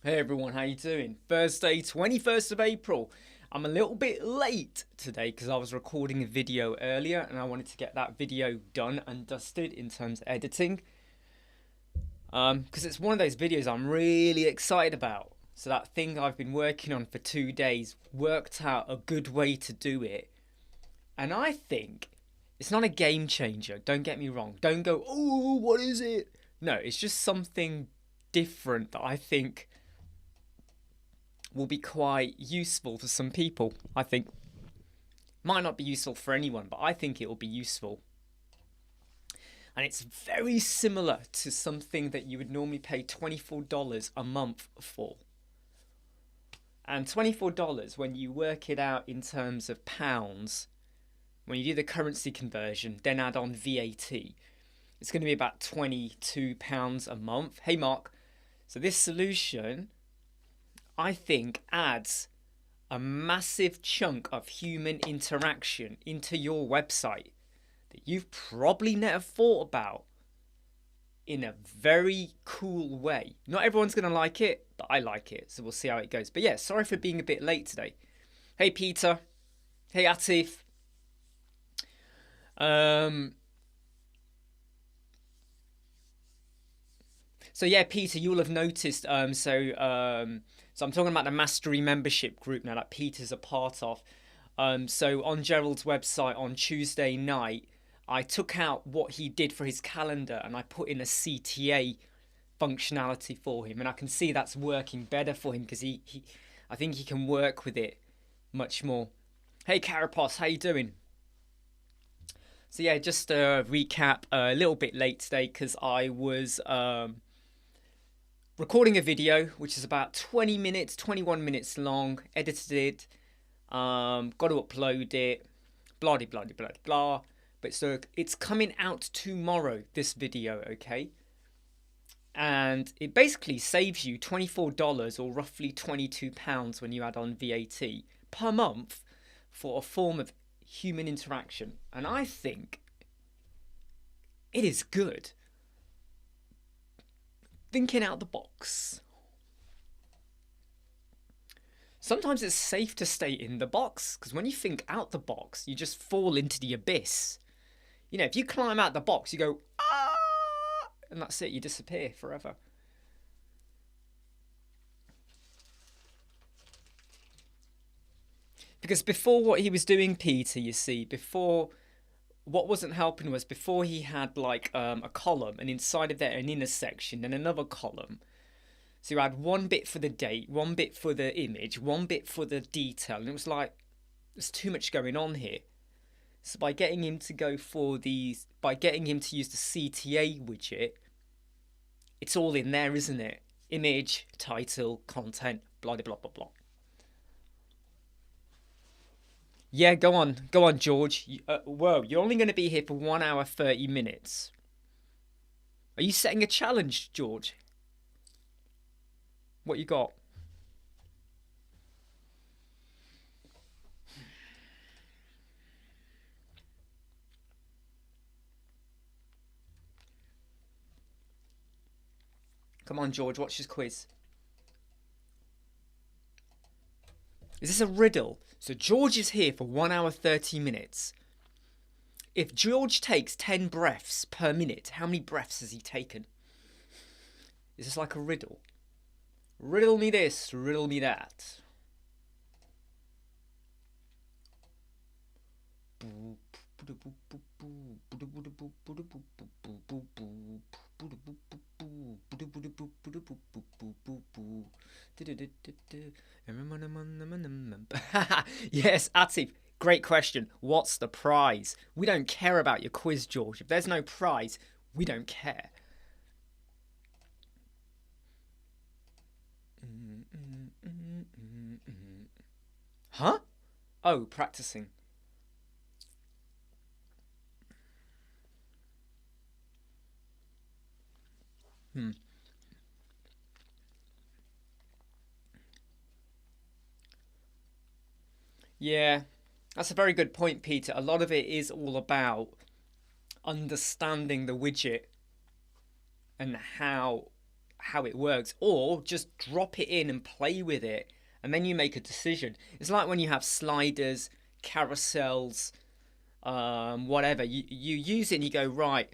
Hey everyone, how you doing? Thursday, 21st of April. I'm a little bit late today because I was recording a video earlier and I wanted to get that video done and dusted in terms of editing. Because it's one of those videos I'm really excited about. So that thing I've been working on for 2 days worked out a good way to do it. And I think it's not a game changer, don't get me wrong. Don't go, oh, what is it? No, it's just something different that I think will be quite useful for some people. I think might not be useful for anyone, but I think it will be useful. And it's very similar to something that you would normally pay $24 a month for. And $24, when you work it out in terms of pounds, when you do the currency conversion, then add on VAT, it's going to be about £22 a month. Hey Mark, so this solution I think adds a massive chunk of human interaction into your website that you've probably never thought about in a very cool way. Not everyone's going to like it, but I like it, so we'll see how it goes. But yeah, sorry for being a bit late today. Hey Peter. Hey Atif. So yeah, Peter, you'll have noticed. So I'm talking about the Mastery membership group now that Peter's a part of. So on Gerald's website on Tuesday night, I took out what he did for his calendar and I put in a CTA functionality for him, and I can see that's working better for him because I think he can work with it much more. Hey Carapos, how you doing? So yeah, just a recap, a little bit late today because I was recording a video which is about 20 minutes, 21 minutes long, edited it, got to upload it, blah blah blah blah blah. But so it's coming out tomorrow, this video, okay? And it basically saves you $24 or roughly £22 when you add on VAT per month for a form of human interaction. And I think it is good. Thinking out the box. Sometimes it's safe to stay in the box because when you think out the box, you just fall into the abyss. You know, if you climb out the box, you go, ah, and that's it, you disappear forever. Because before what he was doing, Peter, you see, before what wasn't helping was before he had like a column, and inside of that an inner section, then another column. So you had one bit for the date, one bit for the image, one bit for the detail, and it was like there's too much going on here. So by getting him to go for these, by getting him to use the CTA widget, it's all in there, isn't it? Image, title, content, blah blah blah blah. Yeah, go on, George. Whoa, you're only going to be here for 1 hour 30 minutes. Are you setting a challenge, George? What you got? Come on, George, watch this quiz. Is this a riddle? So George is here for 1 hour 30 minutes. If George takes 10 breaths per minute, how many breaths has he taken? Is this like a riddle? Riddle me this, riddle me that. Yes, Atif, great question. What's the prize? We don't care about your quiz, George. If there's no prize, we don't care. Huh? Oh, practicing. Hmm. Yeah, that's a very good point, Peter. A lot of it is all about understanding the widget and how how it works, or just drop it in and play with it, and then you make a decision. It's like when you have sliders, carousels, whatever. You use it and you go, right,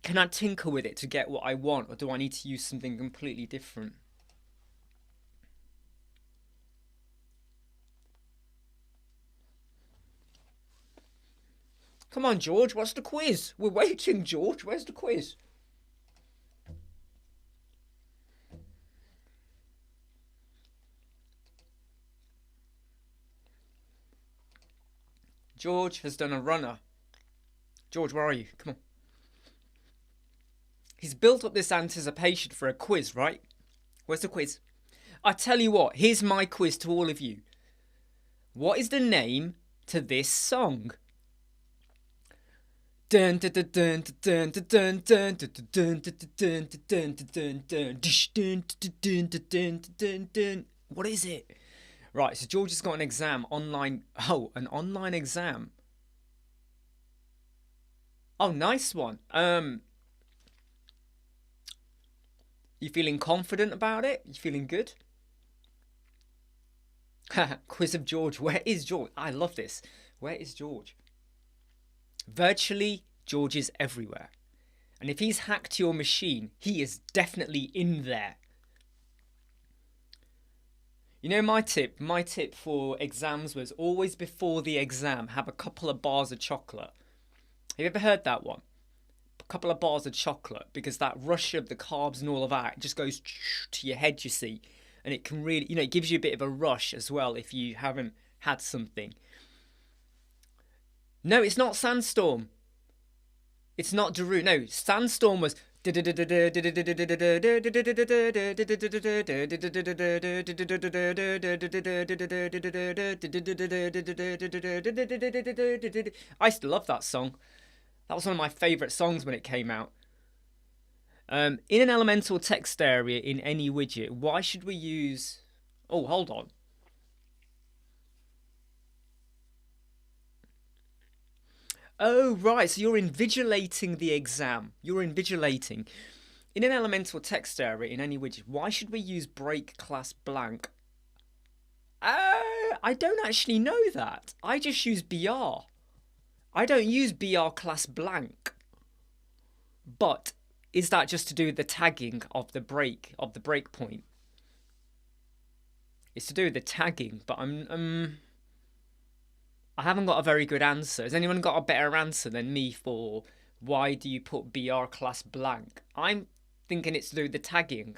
can I tinker with it to get what I want, or do I need to use something completely different? Come on, George, what's the quiz? We're waiting, George. Where's the quiz? George has done a runner. George, where are you? Come on. He's built up this anticipation for a quiz, right? Where's the quiz? I tell you what, here's my quiz to all of you. What is the name to this song? Dun dun dun dun dun dun dun dun dun dun dun dun. What is it? Right, so George has got an exam online. Oh, an online exam. Oh, nice one. You feeling confident about it? You feeling good? Quiz of George. Where is George? I love this. Where is George? Virtually, George is everywhere. And if he's hacked your machine, he is definitely in there. You know my tip for exams was always before the exam have a couple of bars of chocolate. Have you ever heard that one? A couple of bars of chocolate, because that rush of the carbs and all of that just goes to your head, you see. And it can really, it gives you a bit of a rush as well if you haven't had something. No, it's not Sandstorm. It's not Daru. No, Sandstorm was. I used to love that song. That was one of my favourite songs when it came out. In an elemental text area in any widget, why should we use... Oh, hold on. Oh, right, so you're invigilating the exam. You're invigilating. In an elemental text area in any widget, why should we use break class blank? I don't actually know that. I just use BR. I don't use BR class blank. But is that just to do with the tagging of the breakpoint? It's to do with the tagging, but I haven't got a very good answer. Has anyone got a better answer than me for why do you put BR class blank? I'm thinking it's to do with the tagging.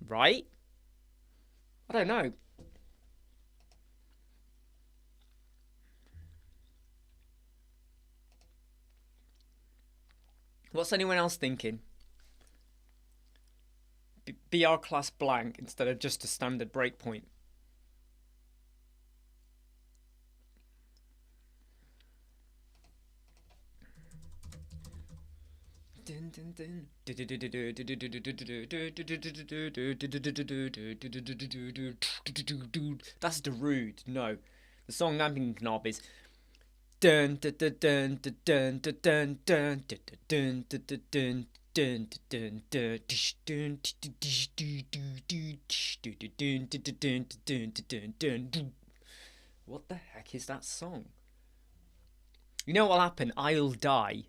Right? I don't know. What's anyone else thinking? BR class blank instead of just a standard breakpoint. That's the rude. No, the song I'm thinking of is dun dun dun dun dun dun dun dun dun dun dun. What the heck is that song? You know what'll happen? I'll die,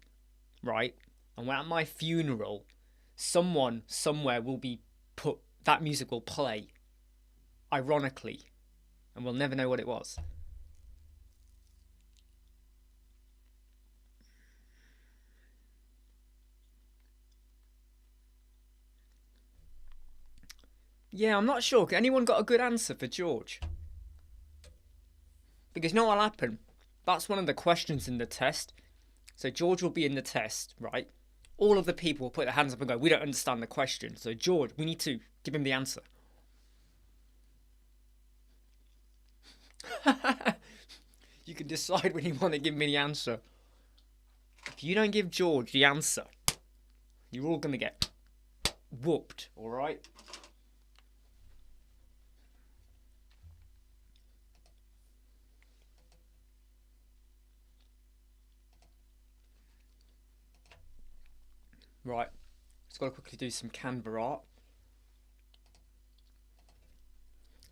right? And at my funeral, someone somewhere will be put, that music will play, ironically, and we'll never know what it was. Yeah, I'm not sure. Anyone got a good answer for George? Because you know what'll happen? That's one of the questions in the test. So George will be in the test, right? All of the people will put their hands up and go, we don't understand the question. So George, we need to give him the answer. You can decide when you want to give me the answer. If you don't give George the answer, you're all going to get whooped, alright? Right, just got to quickly do some Canva art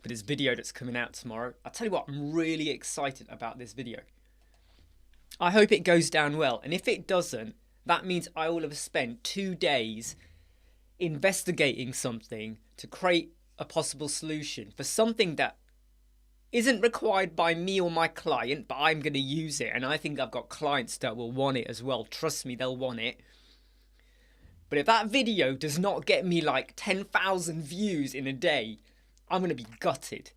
for this video that's coming out tomorrow. I'll tell you what, I'm really excited about this video. I hope it goes down well, and if it doesn't, that means I will have spent 2 days investigating something to create a possible solution for something that isn't required by me or my client, but I'm going to use it, and I think I've got clients that will want it as well. Trust me, they'll want it. But if that video does not get me like 10,000 views in a day, I'm going to be gutted.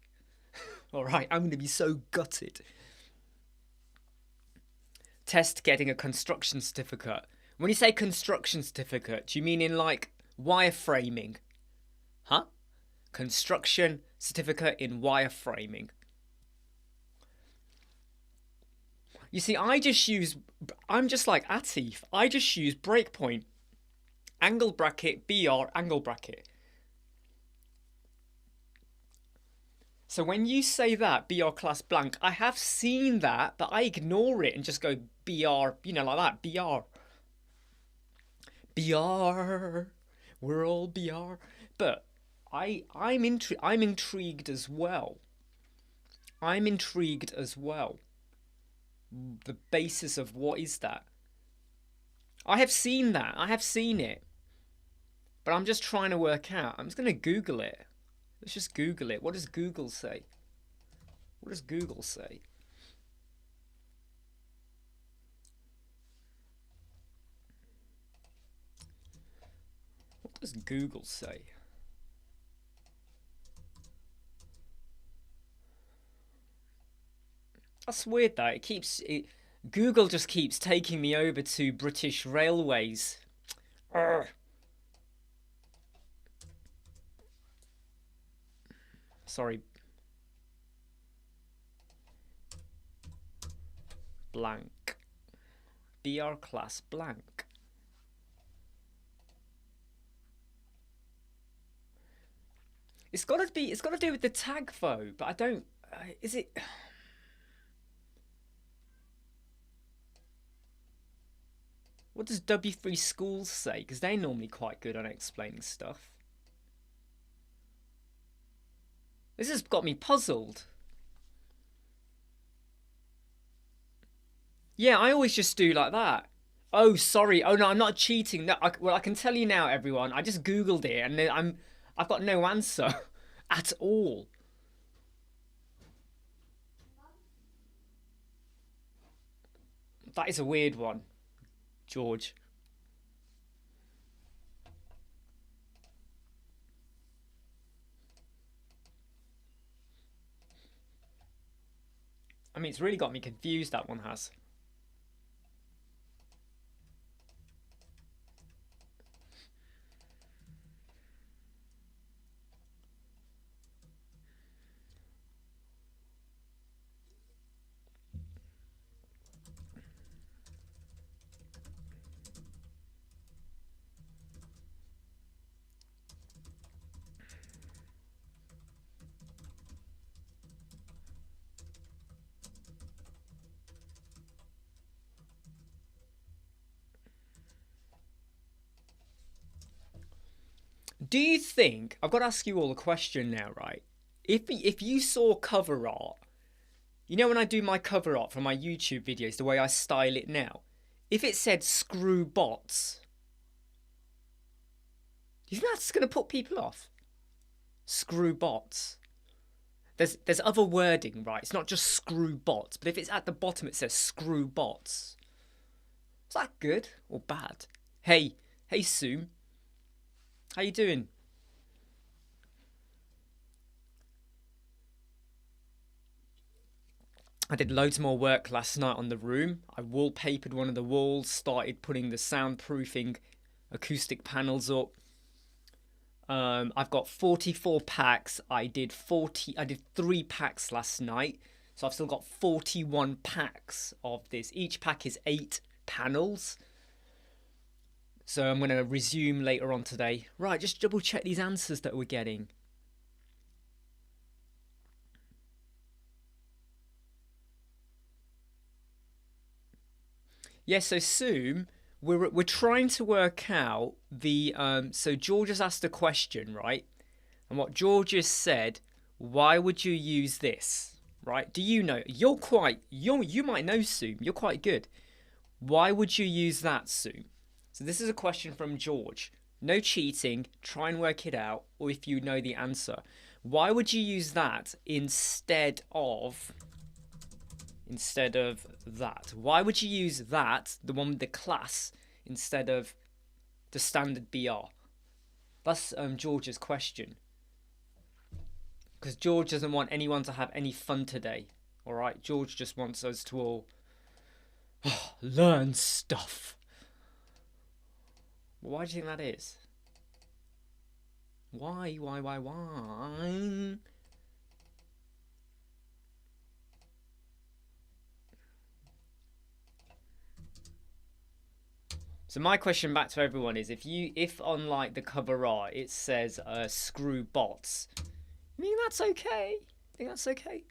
Alright, I'm going to be so gutted. Test getting a construction certificate. When you say construction certificate, do you mean in like wireframing? Huh? Construction certificate in wireframing. You see, I'm just like Atif. I just use breakpoint, angle bracket, BR, angle bracket. So when you say that, BR class blank, I have seen that, but I ignore it and just go BR, you know, like that, BR. BR, we're all BR. But I'm intrigued as well. I'm intrigued as well. The basis of what is that? I have seen that. I have seen it. But I'm just trying to work out. I'm just going to Google it. Let's just Google it. What does Google say? What does Google say? What does Google say? That's weird though. Google just keeps taking me over to British Railways. Urgh. Sorry. Blank. BR class blank. It's got to do with the tag though, but I don't is it What does W3 Schools say? Because they're normally quite good on explaining stuff. This has got me puzzled. Yeah, I always just do like that. Oh, sorry. Oh no, I'm not cheating. No, well, I can tell you now, everyone. I just Googled it, and I've got no answer at all. That is a weird one, George. I mean, it's really got me confused, that one has. Do you think, I've got to ask you all a question now, right? If you saw cover art, you know when I do my cover art for my YouTube videos, the way I style it now, if it said screw bots, do you think that's going to put people off? Screw bots. There's other wording, right? It's not just screw bots, but if it's at the bottom it says screw bots. Is that good or bad? Hey Soom. How you doing? I did loads more work last night on the room. I wallpapered one of the walls, started putting the soundproofing acoustic panels up. I've got 44 packs. I did 3 packs last night. So I've still got 41 packs of this. Each pack is 8 panels. So I'm going to resume later on today. Right, just double check these answers that we're getting. Yes, so Soom, we're trying to work out the so George has asked a question, right? And what George has said, why would you use this? Right? Do you know? You might know, Soom. You're quite good. Why would you use that, Soom? So this is a question from George. No cheating. Try and work it out, or if you know the answer. Why would you use that instead of that? Why would you use that, the one with the class, instead of the standard BR? That's George's question. Because George doesn't want anyone to have any fun today. Alright, George just wants us to all learn stuff. Why do you think that is? Why? So my question back to everyone is, if on like the cover art it says screw bots, you think that's okay? Think that's okay?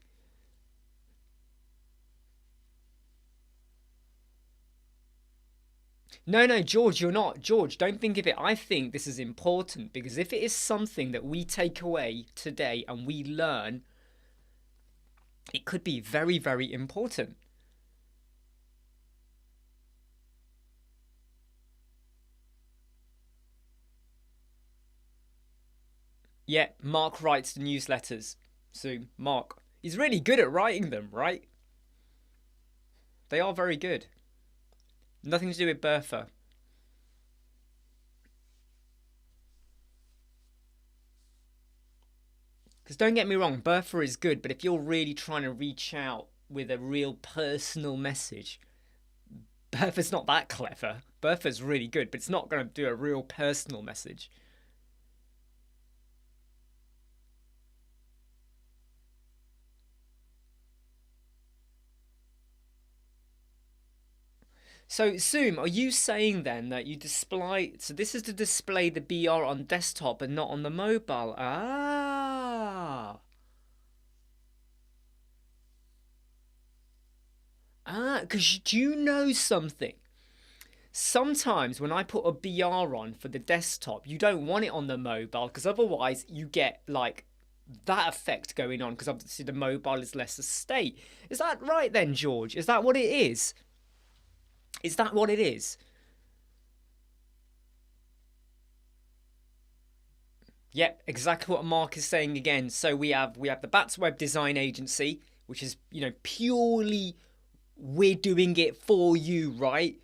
No, George, you're not. George, don't think of it. I think this is important because if it is something that we take away today and we learn, it could be very, very important. Yeah, Mark writes the newsletters. So, Mark, he's really good at writing them, right? They are very good. Nothing to do with Bertha. Because don't get me wrong, Bertha is good, but if you're really trying to reach out with a real personal message, Bertha's not that clever. Bertha's really good, but it's not going to do a real personal message. So, Zoom, are you saying then that you display... So this is to display the BR on desktop and not on the mobile? Ah. Because do you know something? Sometimes when I put a BR on for the desktop, you don't want it on the mobile because otherwise you get like that effect going on because obviously the mobile is less a state. Is that right then, George? Is that what it is? Is that what it is? Yep, exactly what Mark is saying again. So we have the Bats Web Design Agency, which is, you know, purely we're doing it for you, right?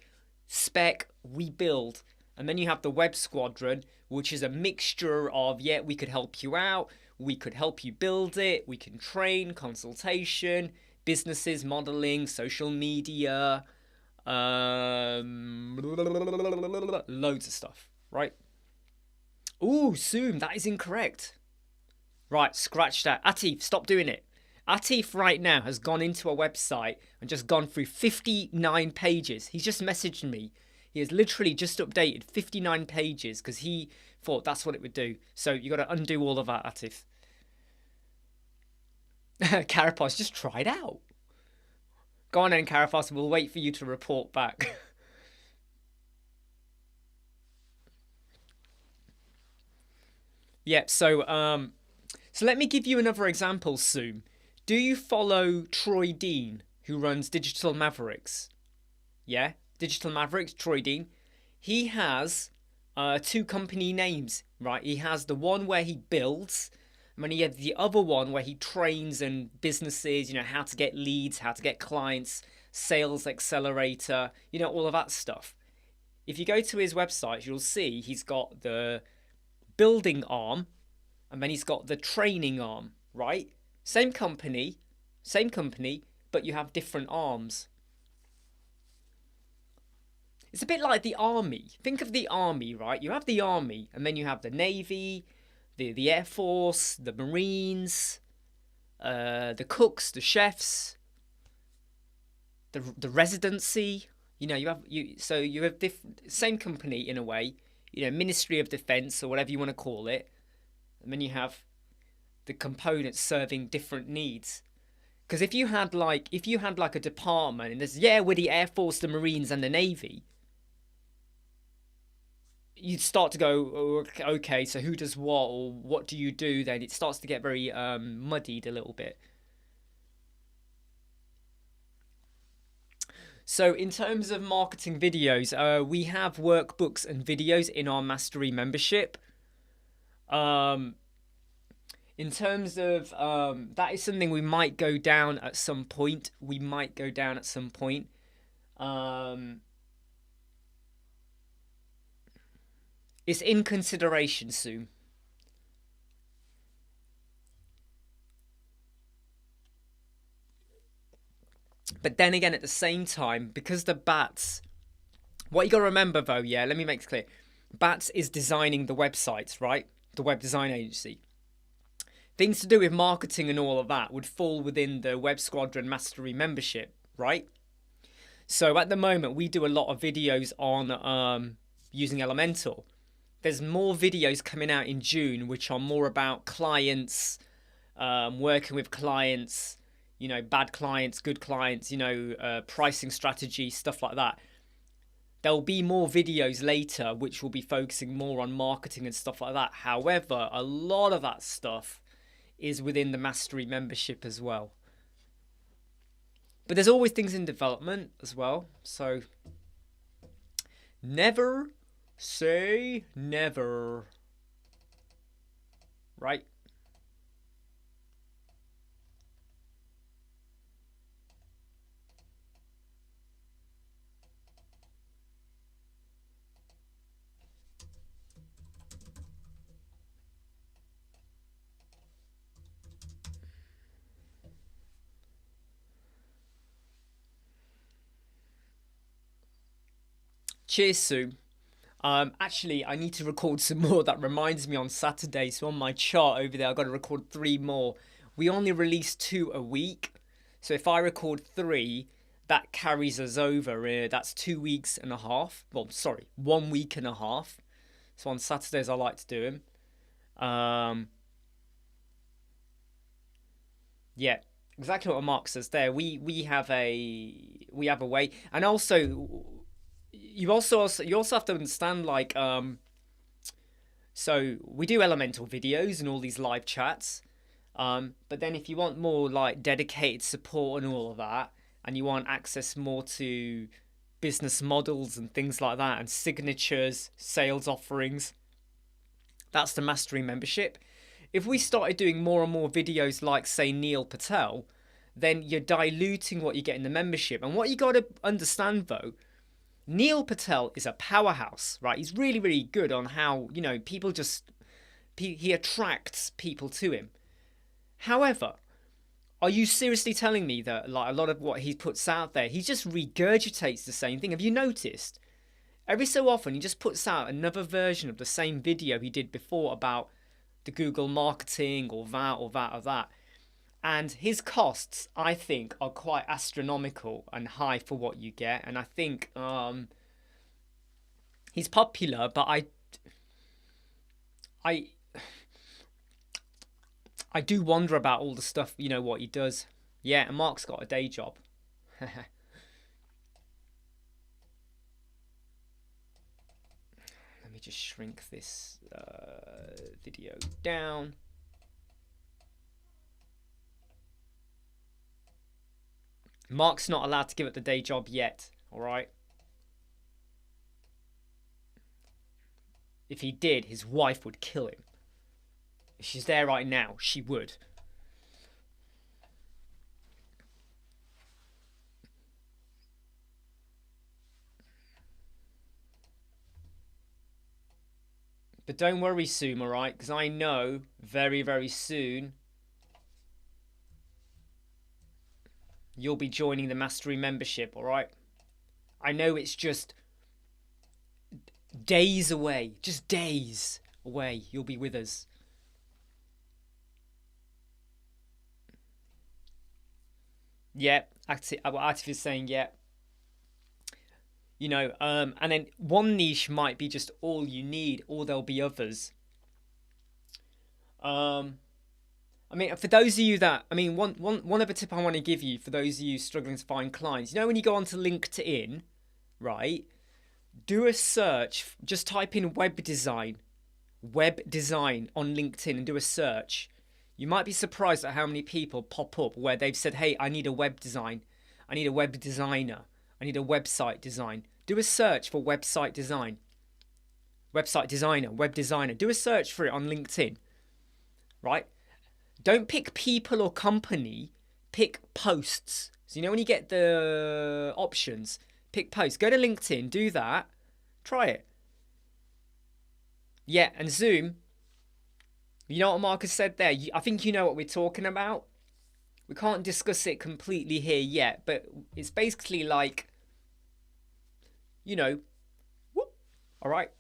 Spec, we build. And then you have the Web Squadron, which is a mixture of, yeah, we could help you out, we could help you build it, we can train, consultation, businesses, modeling, social media, loads of stuff, right? Ooh, Zoom, that is incorrect. Right, scratch that. Atif, stop doing it. Atif right now has gone into a website and just gone through 59 pages. He's just messaged me. He has literally just updated 59 pages because he thought that's what it would do. So you got to undo all of that, Atif. Carapaz, just try it out. Go on then, Carapaz. We'll wait for you to report back. Yeah, so let me give you another example, Soom. Do you follow Troy Dean, who runs Digital Mavericks? Yeah, Digital Mavericks, Troy Dean. He has two company names, right? He has the one where he builds, and then he has the other one where he trains and businesses, you know, how to get leads, how to get clients, sales accelerator, you know, all of that stuff. If you go to his website, you'll see he's got the building arm, and then he's got the training arm, right? Same company, but you have different arms. It's a bit like the army. Think of the army, right? You have the army, and then you have the navy, the air force, the marines, the cooks, the chefs, the residency. You know, you have different, same company in a way. You know, Ministry of Defence or whatever you want to call it, and then you have the components serving different needs. Because if you had like a department and there's, yeah, we're the Air Force, the Marines, and the Navy, you start to go, "Oh, okay, so who does what, or what do you do?" Then it starts to get very muddied a little bit. So in terms of marketing videos, we have workbooks and videos in our Mastery membership. Um, in terms of that is something we might go down at some point. We might go down at some point. It's in consideration soon. But then again, at the same time, because the Bats, what you got to remember though, yeah, let me make it clear. Bats is designing the websites, right? The web design agency. Things to do with marketing and all of that would fall within the Web Squadron Mastery membership, right? So at the moment, we do a lot of videos on using Elementor. There's more videos coming out in June, which are more about clients, working with clients, you know, bad clients, good clients, you know, pricing strategy, stuff like that. There'll be more videos later which will be focusing more on marketing and stuff like that. However, a lot of that stuff is within the Mastery membership as well. But there's always things in development as well. So never say never. Right? Cheers, Sue. Actually, I need to record some more. That reminds me on Saturday. So on my chart over there, I've got to record 3 more. We only release 2 a week. So if I record 3, that carries us over. That's 2 weeks and a half. Well, sorry, 1 week and a half. So on Saturdays, I like to do them. Yeah, exactly what Mark says there. We have a way, and also you also have to understand, like, so we do elemental videos and all these live chats, but then if you want more like dedicated support and all of that, and you want access more to business models and things like that, and signatures, sales offerings, that's the Mastery membership. If we started doing more and more videos like, say, Neil Patel, then you're diluting what you get in the membership. And what you got to understand, though, Neil Patel is a powerhouse, right? He's really, really good on how, you know, people just, he attracts people to him. However, are you seriously telling me that, like, a lot of what he puts out there, he just regurgitates the same thing? Have you noticed? Every so often, he just puts out another version of the same video he did before about the Google marketing or that or that or that. And his costs, I think, are quite astronomical and high for what you get. And I think he's popular, but I do wonder about all the stuff, you know, what he does. Yeah, and Mark's got a day job. Let me just shrink this video down. Mark's not allowed to give up the day job yet, all right? If he did, his wife would kill him. If she's there right now, she would. But don't worry, Soom, all right? Because I know very, very soon you'll be joining the Mastery membership, all right? I know it's just days away, just days away. You'll be with us. Yeah, Active is saying, yeah. You know, and then one niche might be just all you need, or there'll be others. I mean, for those of you that, I mean, one other tip I want to give you for those of you struggling to find clients, you know, when you go onto LinkedIn, right, Do a search. Just type in web design on LinkedIn and do a search. You might be surprised at how many people pop up where they've said, hey, I need a web design. I need a web designer. I need a website design. Do a search for website design. Website designer, web designer. Do a search for it on LinkedIn. Right? Don't pick people or company. Pick posts. So you know when you get the options, pick posts. Go to LinkedIn, do that. Try it. Yeah, and Zoom. You know what Marcus said there? I think you know what we're talking about. We can't discuss it completely here yet, but it's basically like, you know, whoop, all right.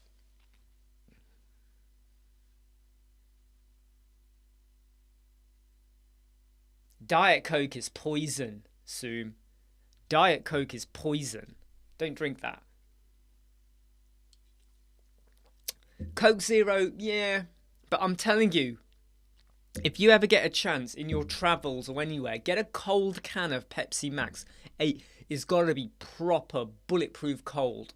Diet Coke is poison, Zoom. Diet Coke is poison. Don't drink that. Coke Zero, yeah. But I'm telling you, if you ever get a chance in your travels or anywhere, get a cold can of Pepsi Max. It's got to be proper bulletproof cold.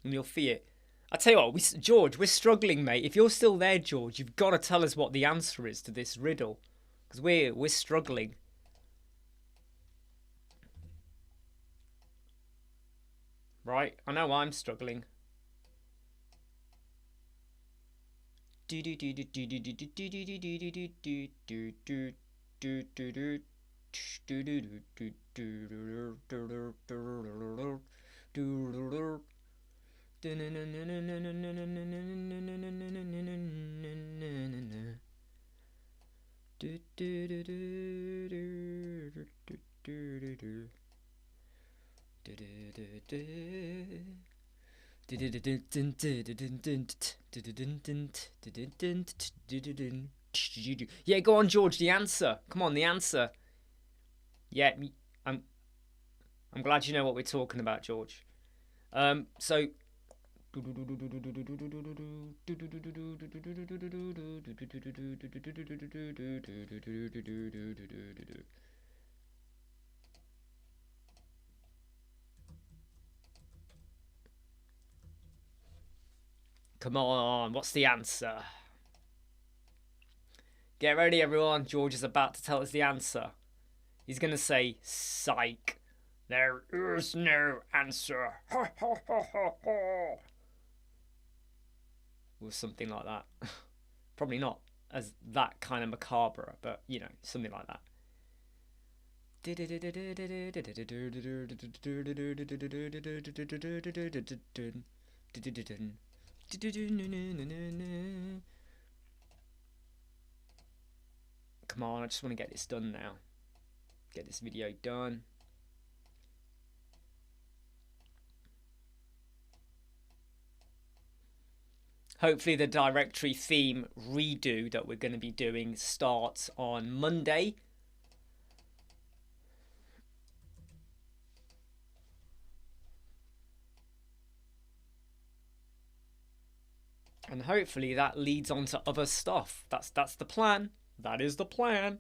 And you'll feel it. I tell you what, George, we're struggling, mate. If you're still there, George, you've got to tell us what the answer is to this riddle. Because we're struggling. Right? I know I'm struggling. Yeah, go on, George. The answer. Come on, the answer. Yeah, I'm glad you know what we're talking about, George. So. Come on, what's the answer? Get ready, everyone. George is about to tell us the answer. He's going to say, psych. There is no answer. Or something like that. Probably not as that kind of macabre, but, you know, something like that. Come on, I just want to get this done now. Get this video done. Hopefully the directory theme redo that we're going to be doing starts on Monday. And hopefully that leads on to other stuff. That's the plan. That is the plan.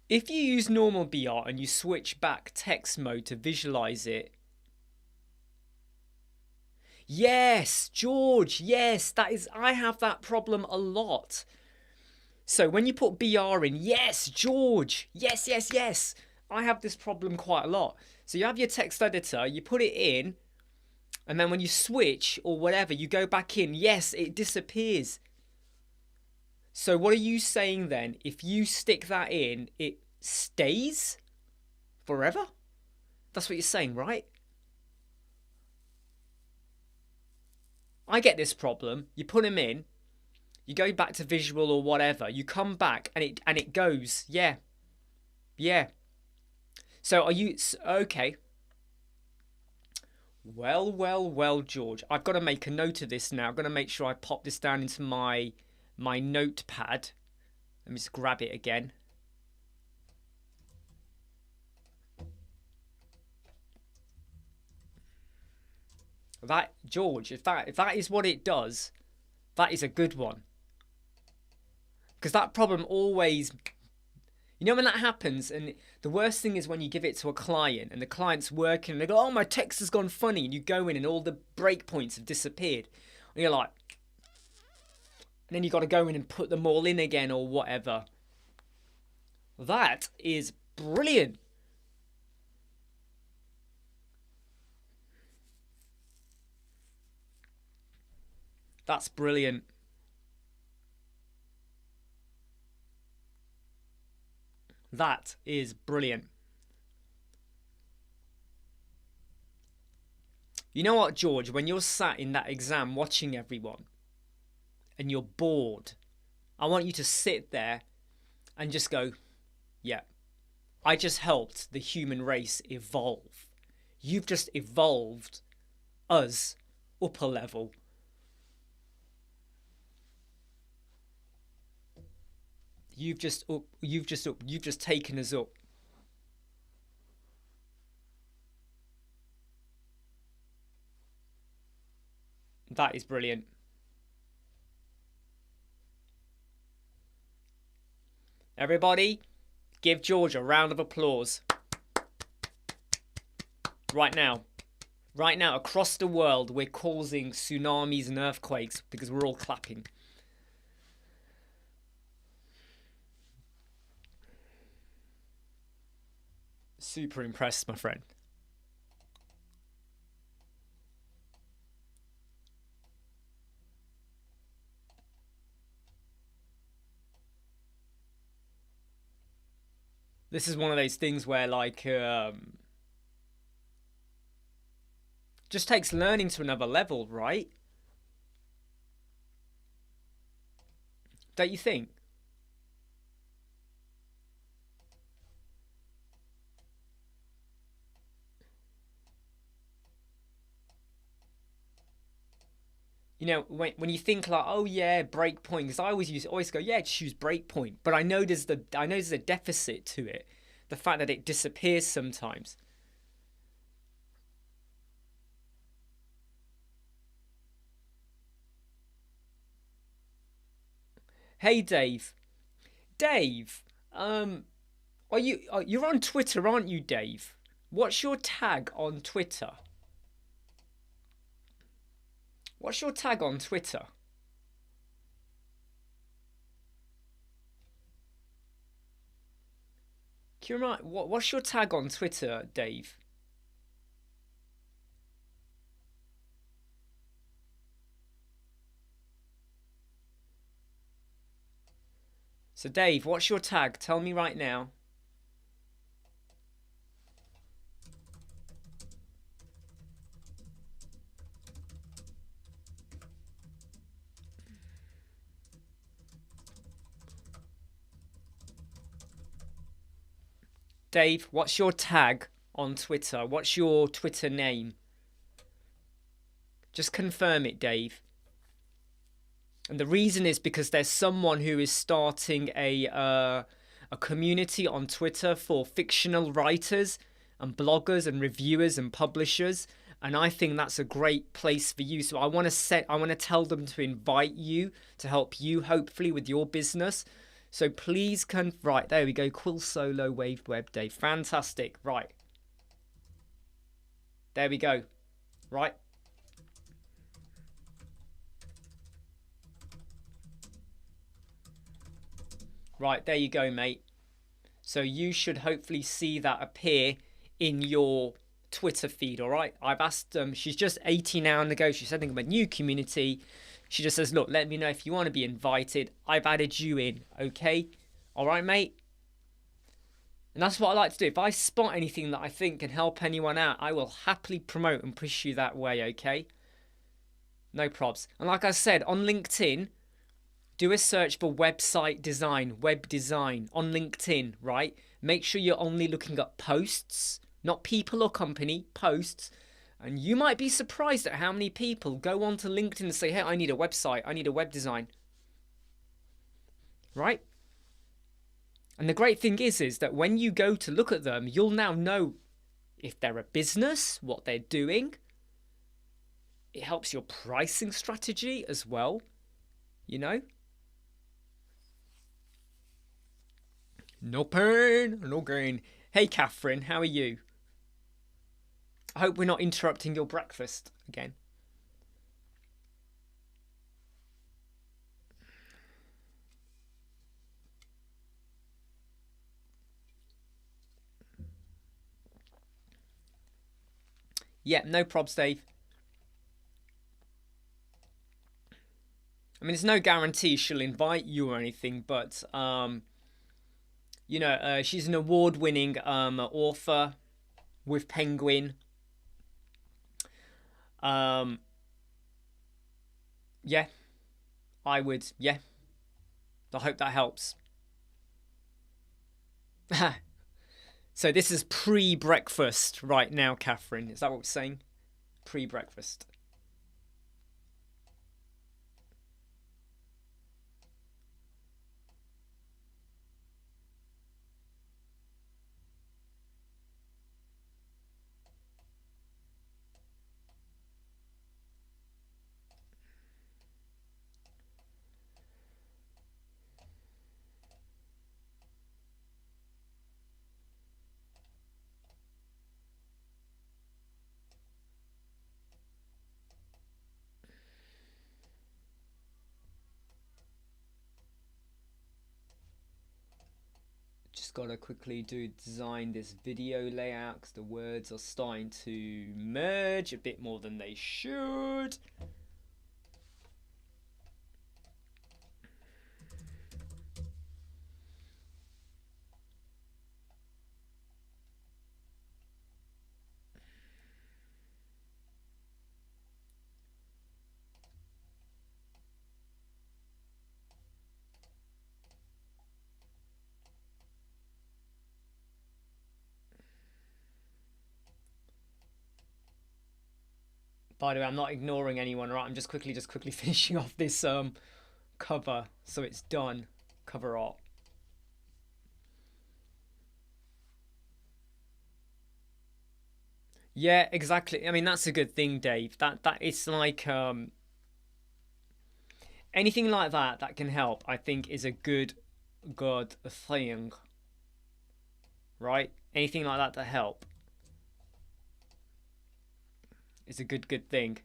If you use normal BR and you switch back text mode to visualize it. Yes, George, yes, that is, I have that problem a lot. So when you put BR in, yes, George, yes. I have this problem quite a lot. So you have your text editor, you put it in, and then when you switch or whatever, you go back in, yes, it disappears. So what are you saying then? If you stick that in, it stays forever? That's what you're saying, right? I get this problem. You put them in, you go back to visual or whatever, you come back and it goes, yeah. So are you, okay. Well, George. I've got to make a note of this now. I've got to make sure I pop this down into my notepad. Let me just grab it again. That, George, if that is what it does, that is a good one. Because that problem always, You know when that happens, and the worst thing is when you give it to a client and the client's working and they go, oh, my text has gone funny, and you go in and all the breakpoints have disappeared. And you're like, and then you got to go in and put them all in again or whatever. That is brilliant. That's brilliant. That is brilliant. You know what, George? When you're sat in that exam watching everyone and you're bored, I want you to sit there and just go, yeah, I just helped the human race evolve. You've just evolved us up a level. You've just taken us up. That is brilliant. Everybody, give George a round of applause. Right now. Right now, across the world, we're causing tsunamis and earthquakes because we're all clapping. Super impressed, my friend. This is one of those things where, like, just takes learning to another level, right? Don't you think? You know, when you think like, oh yeah, breakpoint, because I always go, yeah, just use breakpoint. But I know there's a deficit to it, the fact that it disappears sometimes. Hey, Dave. Dave, you're on Twitter, aren't you, Dave? What's your tag on Twitter? What's your tag on Twitter? What's your tag on Twitter, Dave? So, Dave, what's your tag? Tell me right now. Dave, what's your tag on Twitter? What's your Twitter name? Just confirm it, Dave. And the reason is because there's someone who is starting a community on Twitter for fictional writers and bloggers and reviewers and publishers, and I think that's a great place for you. So I want to tell them to invite you to help you hopefully with your business. So please right, there we go. Quill Solo Waved Web Day. Fantastic. Right. There we go. Right. Right, there you go, mate. So you should hopefully see that appear in your Twitter feed, all right? I've asked she's just 18 hours ago. She's setting up a new community. She just says, look, let me know if you want to be invited. I've added you in, okay? All right, mate? And that's what I like to do. If I spot anything that I think can help anyone out, I will happily promote and push you that way, okay? No probs. And like I said, on LinkedIn, do a search for website design, web design on LinkedIn, right? Make sure you're only looking at posts, not people or company, posts. And you might be surprised at how many people go onto LinkedIn and say, hey, I need a website, I need a web design. Right? And the great thing is that when you go to look at them, you'll now know if they're a business, what they're doing. It helps your pricing strategy as well, you know? No pain, no gain. Hey, Catherine, how are you? I hope we're not interrupting your breakfast again. Yeah, no probs, Dave. I mean, there's no guarantee she'll invite you or anything, but she's an award-winning author with Penguin. Yeah, I would. Yeah, I hope that helps. So this is pre-breakfast right now, Catherine. Is that what we're saying? Pre-breakfast. Just gotta quickly design this video layout because the words are starting to merge a bit more than they should. By the way, I'm not ignoring anyone, right? I'm just quickly finishing off this cover so it's done. Cover art. Yeah, exactly. I mean, that's a good thing, Dave. That it's like anything like that can help, I think, is a good thing, right? Anything like that to help is a good thing.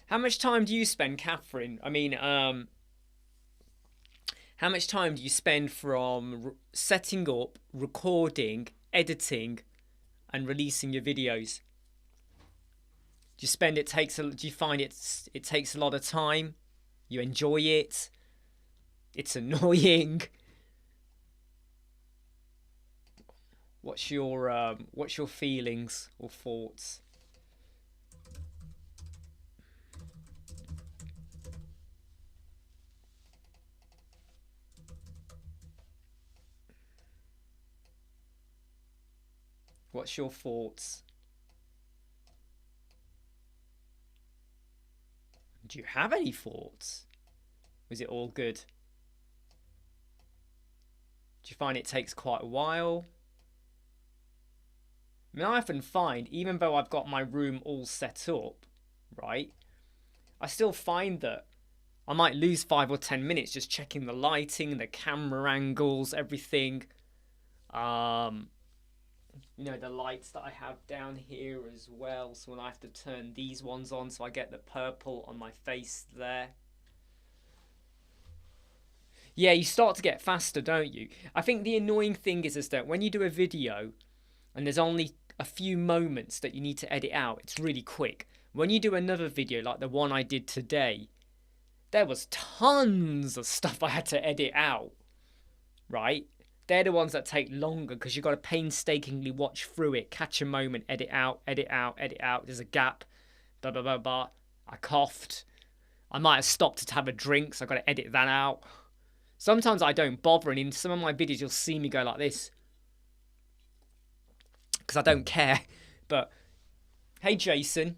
How much time do you spend, Catherine? I mean, how much time do you spend from setting up, recording, editing, and releasing your videos? Do you spend it takes a, do you find it takes a lot of time? You enjoy it? It's annoying. What's your feelings or thoughts? What's your thoughts? Do you have any thoughts? Was it all good? Do you find it takes quite a while? I mean, I often find, even though I've got my room all set up, right, I still find that I might lose 5 or 10 minutes just checking the lighting, the camera angles, everything. The lights that I have down here as well. So when I have to turn these ones on, so I get the purple on my face there. Yeah, you start to get faster, don't you? I think the annoying thing is that when you do a video and there's only a few moments that you need to edit out, it's really quick. When you do another video like the one I did today, there was tons of stuff I had to edit out, right? They're the ones that take longer because you've got to painstakingly watch through it, catch a moment, edit out, edit out, edit out. There's a gap, blah, blah, blah, blah. I coughed. I might have stopped to have a drink, so I've got to edit that out. Sometimes I don't bother, and in some of my videos you'll see me go like this. Because I don't care. But, hey Jason.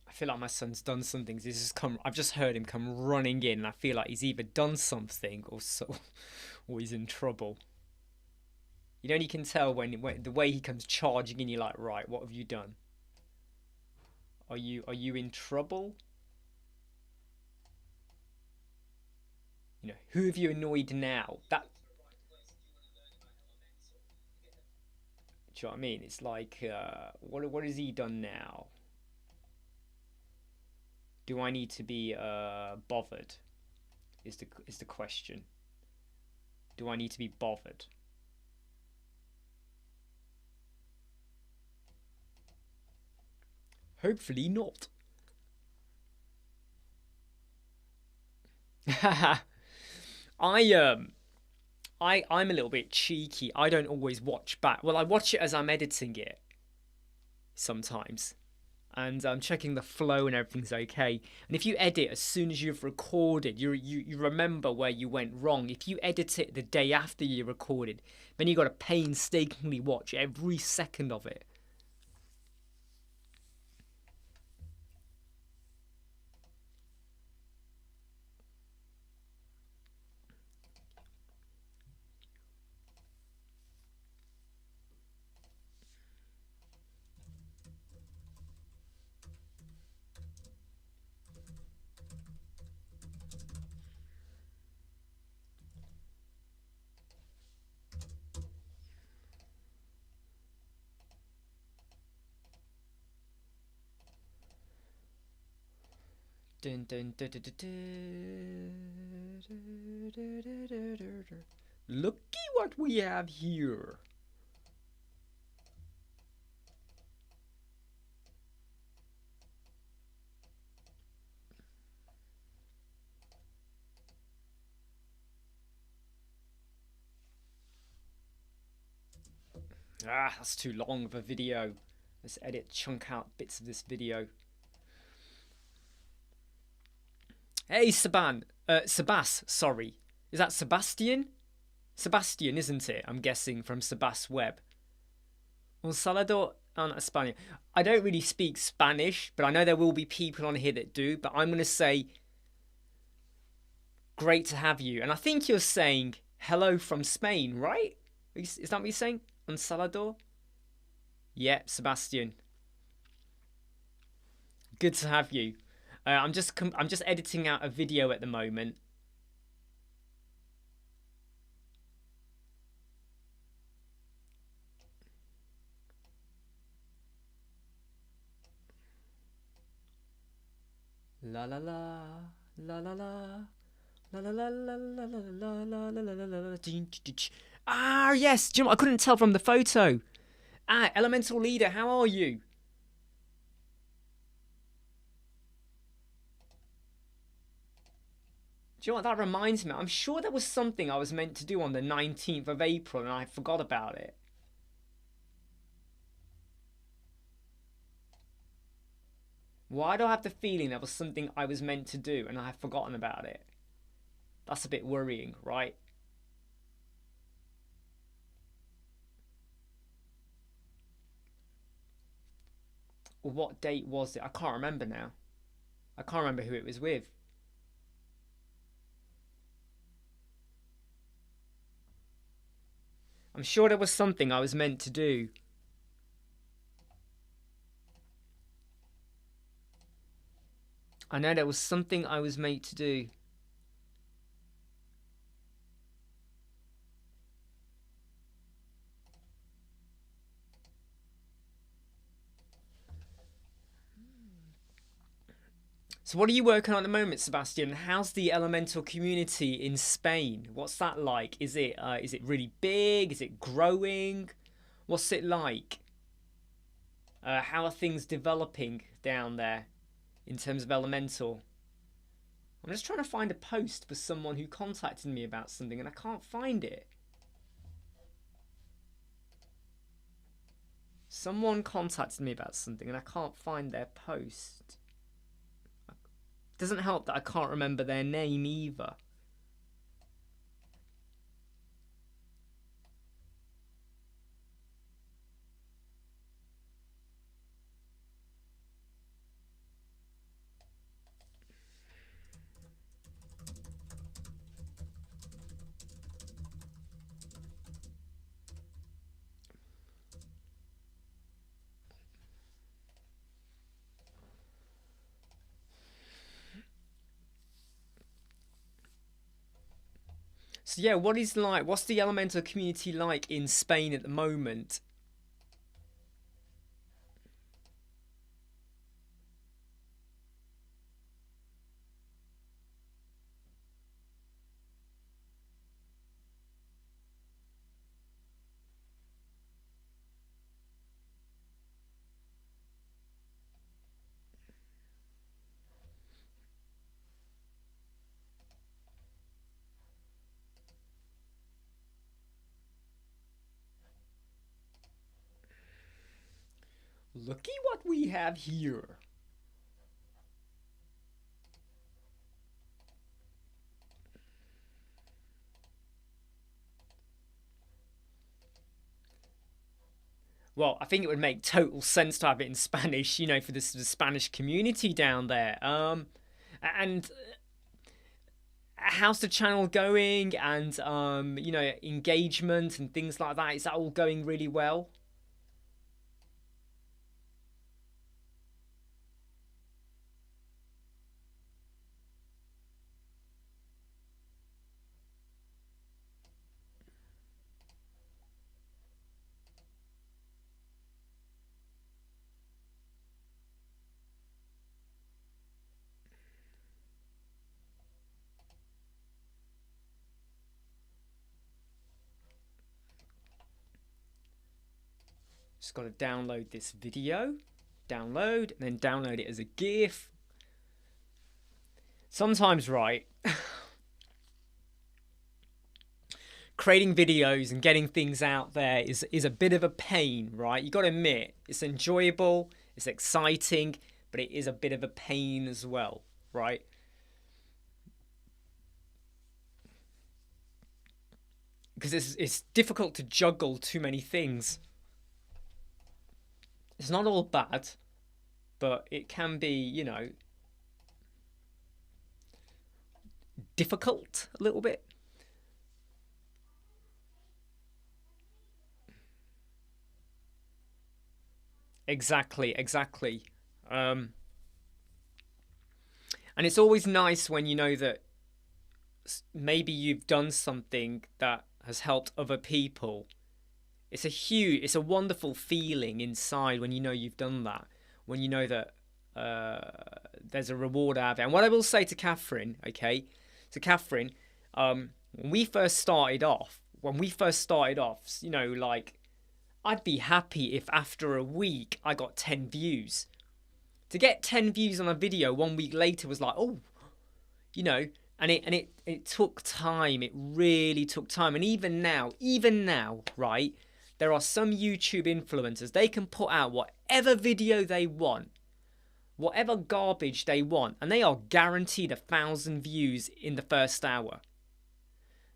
I feel like my son's done something. I've just heard him come running in, and I feel like he's either done something or he's in trouble. You know, you can tell when the way he comes charging in, you're like, right, what have you done? Are you in trouble? You know, who have you annoyed now? Do you know what I mean? It's like, what has he done now? Do I need to be bothered? Is the question. Do I need to be bothered? Hopefully not. I'm a little bit cheeky. I don't always watch back. Well, I watch it as I'm editing it sometimes. And I'm checking the flow and everything's okay. And if you edit as soon as you've recorded, you remember where you went wrong. If you edit it the day after you recorded, then you got to painstakingly watch every second of it. Dun, dun, dun, dun, dun, dun. Looky what we have here. Ah, that's too long of a video. Let's chunk out bits of this video. Hey, sorry. Is that Sebastian? Sebastian, isn't it? I'm guessing from Sebas Web. Un saludo en España. I don't really speak Spanish, but I know there will be people on here that do. But I'm going to say, great to have you. And I think you're saying hello from Spain, right? Is that what you're saying? Un saludo? Yeah, Sebastian. Good to have you. I'm just editing out a video at the moment. La la la la la la la la la la la la la la la. Ah yes, Jim. I couldn't tell from the photo. Ah, Elemental Leader, how are you? Do you know what that reminds me? I'm sure there was something I was meant to do on the 19th of April and I forgot about it. Why do I have the feeling there was something I was meant to do and I have forgotten about it? That's a bit worrying, right? Or what date was it? I can't remember now. I can't remember who it was with. I'm sure there was something I was meant to do. I know there was something I was meant to do. So what are you working on at the moment, Sebastian? How's the Elemental community in Spain? What's that like? Is it really big? Is it growing? What's it like? How are things developing down there in terms of Elemental? I'm just trying to find a post for someone who contacted me about something and I can't find it. Someone contacted me about something and I can't find their post. Doesn't help that I can't remember their name either. So yeah, what's the Elemental community like in Spain at the moment? Looky what we have here. Well, I think it would make total sense to have it in Spanish, you know, for the Spanish community down there. And how's the channel going? And you know, engagement and things like that. Is that all going really well? Just got to download this video, download, and then download it as a GIF. Sometimes, right, creating videos and getting things out there is a bit of a pain, right? You got to admit, it's enjoyable, it's exciting, but it is a bit of a pain as well, right? Because it's difficult to juggle too many things. It's not all bad, but it can be, you know, difficult a little bit. Exactly, exactly. And it's always nice when you know that maybe you've done something that has helped other people. It's a wonderful feeling inside when you know you've done that. When you know that there's a reward out there. And what I will say to Catherine, okay, to Catherine, when we first started off, you know, like, I'd be happy if after a week I got 10 views. To get 10 views on a video 1 week later was like, oh, you know, and it took time. It really took time. And even now, right, there are some YouTube influencers, they can put out whatever video they want, whatever garbage they want, and they are guaranteed 1,000 views in the first hour.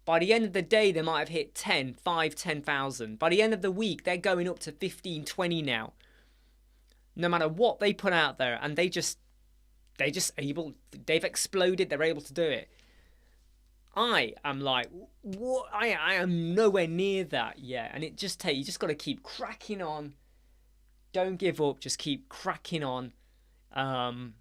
By the end of the day, they might have hit 10,000. By the end of the week, they're going up to 15, 20 now. No matter what they put out there, and they've exploded, they're able to do it. I am like, what? I am nowhere near that yet. And you just got to keep cracking on. Don't give up, just keep cracking on. And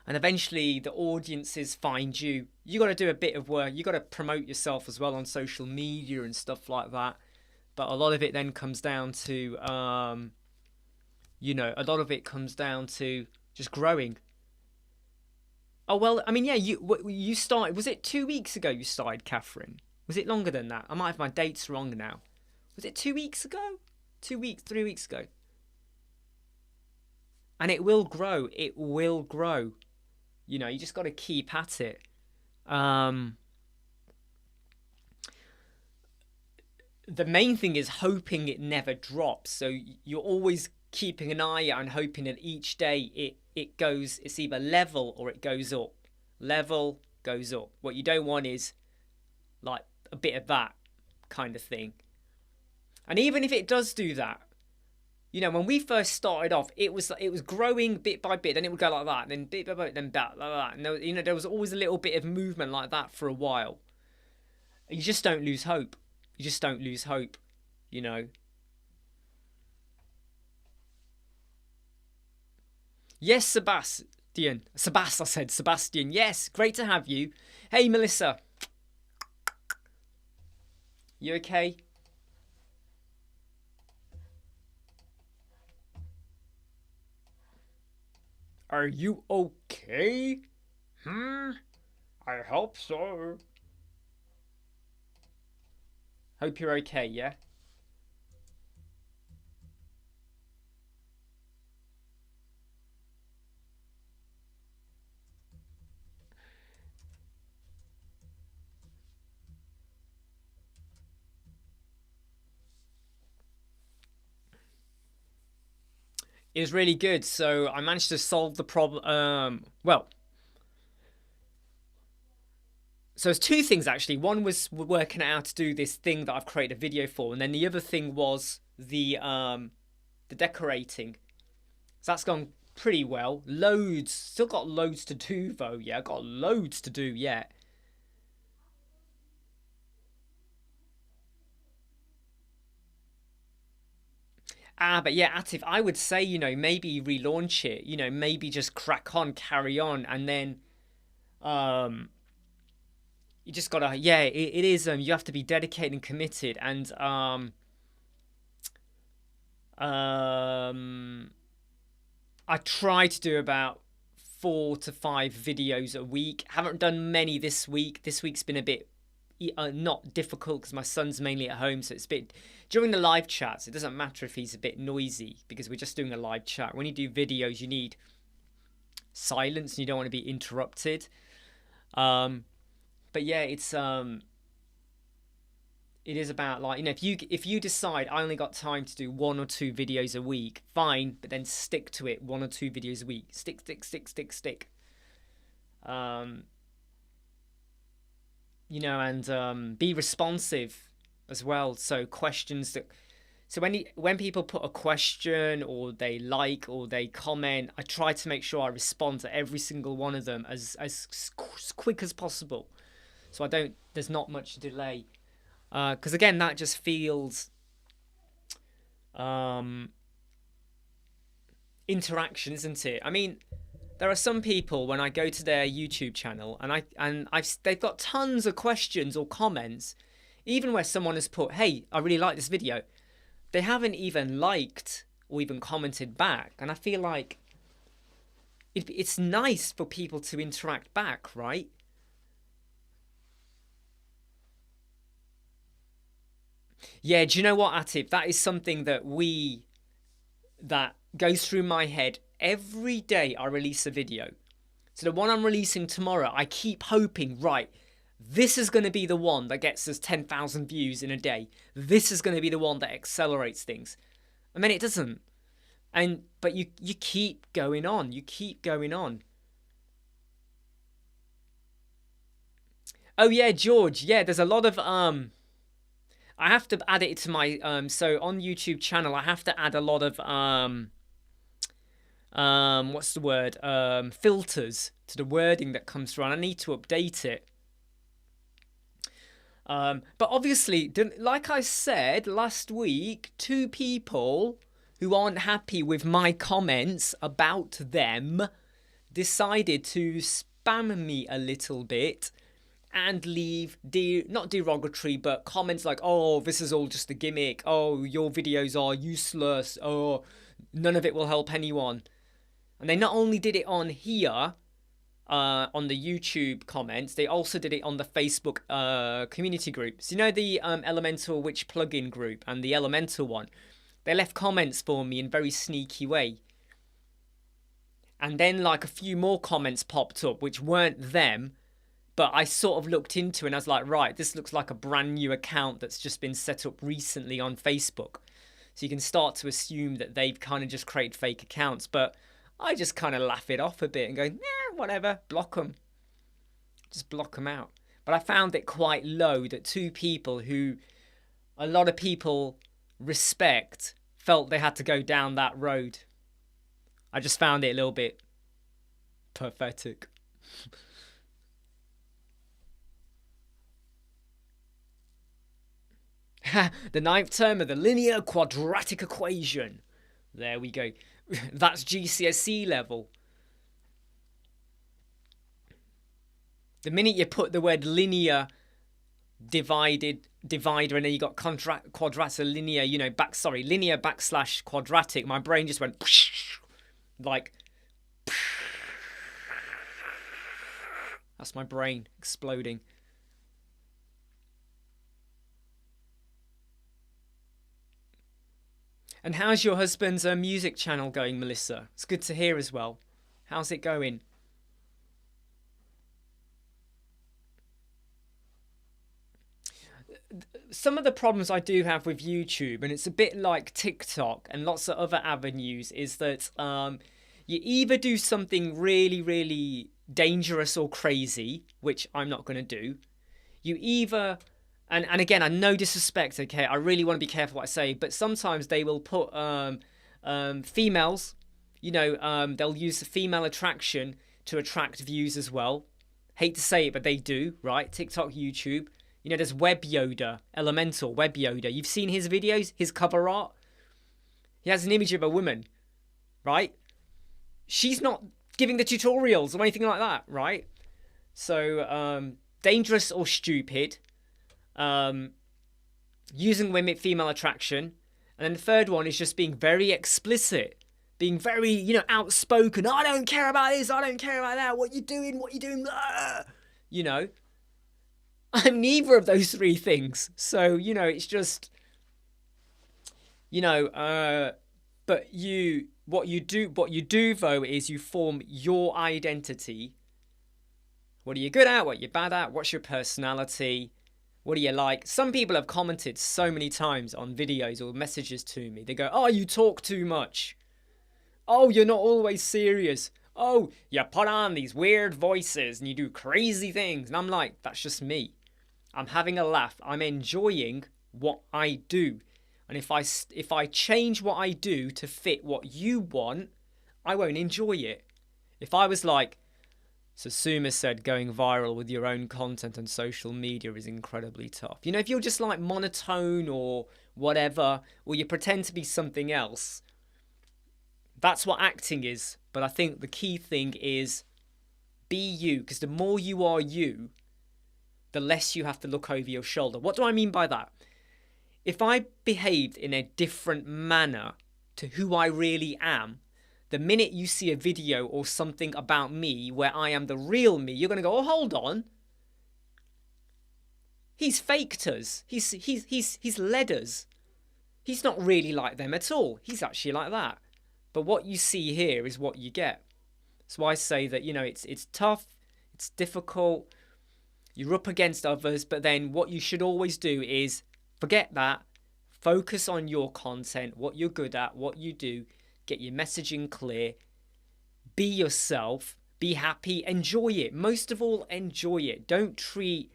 eventually the audiences find you. You got to do a bit of work. You got to promote yourself as well on social media and stuff like that. But a lot of it then comes down to, you know, a lot of it comes down to just growing. Oh well, I mean, yeah. You started. Was it 2 weeks ago you started, Catherine? Was it longer than that? I might have my dates wrong now. Was it 2 weeks ago? 2 weeks, 3 weeks ago. And it will grow. It will grow. You know, you just got to keep at it. Um, the main thing is hoping it never drops. So you're always keeping an eye out and hoping that each day it goes, it's either level or it goes up. Level goes up. What you don't want is like a bit of that kind of thing. And even if it does do that, you know, when we first started off, it was growing bit by bit, then it would go like that, then bit by bit, then back like that. And there, you know, there was always a little bit of movement like that for a while. You just don't lose hope. You just don't lose hope, you know. Yes, Sebastian. I said Sebastian. Yes, great to have you. Hey, Melissa. You okay? Are you okay? I hope so. Hope you're okay, yeah? It was really good. So I managed to solve the problem. Well, so it's two things actually. One was working out how to do this thing that I've created a video for, and then the other thing was the decorating. So that's gone pretty well. Loads, still got loads to do though. Yeah, got loads to do yet. But yeah, Atif, I would say, you know, maybe relaunch it. You know, maybe just crack on, carry on, and then um you just gotta, yeah, it is you have to be dedicated and committed, and um I try to do about 4 to 5 videos a week. Haven't done many this week. This week's been a bit not difficult because my son's mainly at home, so it's a bit during the live chats. It doesn't matter if he's a bit noisy because we're just doing a live chat. When you do videos, you need silence and you don't want to be interrupted. Um, but yeah, it is about, like, you know, if you decide I only got time to do 1 or 2 videos a week, fine, but then stick to it. 1 or 2 videos a week. Stick. Um, you know, and be responsive as well. So questions that, so when people put a question or they like or they comment, I try to make sure I respond to every single one of them as quick as possible. So I don't, there's not much delay. Because again, that just feels interaction, isn't it? I mean, there are some people when I go to their YouTube channel and they've got tons of questions or comments, even where someone has put, "Hey, I really like this video," they haven't even liked or even commented back, and I feel like it's nice for people to interact back, right? Yeah, do you know what, Atib? That is something that goes through my head every day I release a video. So the one I'm releasing tomorrow, I keep hoping, right, this is going to be the one that gets us 10,000 views in a day. This is going to be the one that accelerates things. And then it doesn't. But you keep going on. You keep going on. Oh yeah, George. Yeah, there's a lot of I have to add it to my so on YouTube channel I have to add a lot of what's the word, filters to the wording that comes through, and I need to update it. But obviously, like I said last week, 2 people who aren't happy with my comments about them decided to spam me a little bit and leave not derogatory, but comments like, "Oh, this is all just a gimmick. Oh, your videos are useless. Oh, none of it will help anyone." And they not only did it on here, on the YouTube comments. They also did it on the Facebook community groups. You know, the Elementor Witch plugin group and the Elementor one. They left comments for me in a very sneaky way. And then like a few more comments popped up, which weren't them, but I sort of looked into it and I was like, right, this looks like a brand new account that's just been set up recently on Facebook. So you can start to assume that they've kind of just created fake accounts. But I just kind of laugh it off a bit and go, yeah, whatever, block them. Just block them out. But I found it quite low that two people who a lot of people respect felt they had to go down that road. I just found it a little bit pathetic. The ninth term of the linear quadratic equation. There we go. That's GCSE level. The minute you put the word linear divider and then you got quadratic linear, you know, linear / quadratic, my brain just went like, that's my brain exploding. And how's your husband's music channel going, Melissa? It's good to hear as well. How's it going? Some of the problems I do have with YouTube, and it's a bit like TikTok and lots of other avenues, is that you either do something really, really dangerous or crazy, which I'm not going to do. You either... And again, I no disrespect, okay? I really want to be careful what I say, but sometimes they will put females, you know, they'll use the female attraction to attract views as well. Hate to say it, but they do, right? TikTok, YouTube. You know, there's Web Yoda, Elemental Web Yoda. You've seen his videos, his cover art. He has an image of a woman, right? She's not giving the tutorials or anything like that, right? So, dangerous or stupid. Using women, female attraction. And then the third one is just being very explicit, being very, you know, outspoken. I don't care about this, I don't care about that, what you doing, you know. I'm neither of those three things, so, you know, it's just, you know, but what you do though is you form your identity. What are you good at, what you're bad at, what's your personality. What do you like? Some people have commented so many times on videos or messages to me. They go, oh, you talk too much. Oh, you're not always serious. Oh, you put on these weird voices and you do crazy things. And I'm like, that's just me. I'm having a laugh. I'm enjoying what I do. And if I change what I do to fit what you want, I won't enjoy it. If I was like, so Suma said going viral with your own content on social media is incredibly tough. You know, if you're just like monotone or whatever, or you pretend to be something else, that's what acting is. But I think the key thing is be you, because the more you are you, the less you have to look over your shoulder. What do I mean by that? If I behaved in a different manner to who I really am, the minute you see a video or something about me where I am the real me, you're going to go, oh, hold on. He's faked us. He's led us. He's not really like them at all. He's actually like that. But what you see here is what you get. So I say that, you know, it's tough, it's difficult, you're up against others, but then what you should always do is forget that, focus on your content, what you're good at, what you do, get your messaging clear, be yourself, be happy, enjoy it. Most of all, enjoy it. Don't treat,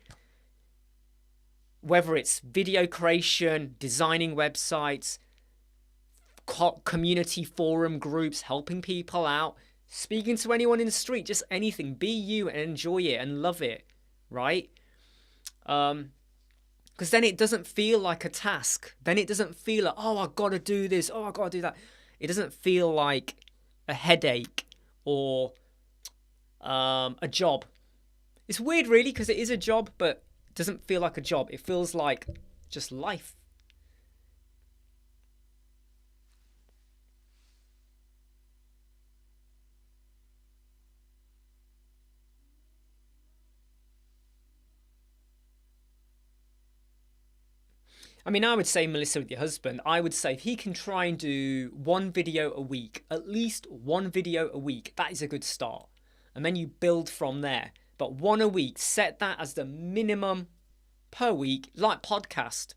whether it's video creation, designing websites, community forum groups, helping people out, speaking to anyone in the street, just anything. Be you and enjoy it and love it, right? Because then it doesn't feel like a task. Then it doesn't feel like, oh, I've got to do this, oh, I've got to do that. It doesn't feel like a headache or a job. It's weird, really, because it is a job, but it doesn't feel like a job. It feels like just life. I mean, I would say, Melissa, with your husband, I would say if he can try and do one video a week, at least one video a week, that is a good start. And then you build from there. But one a week, set that as the minimum per week, like podcast.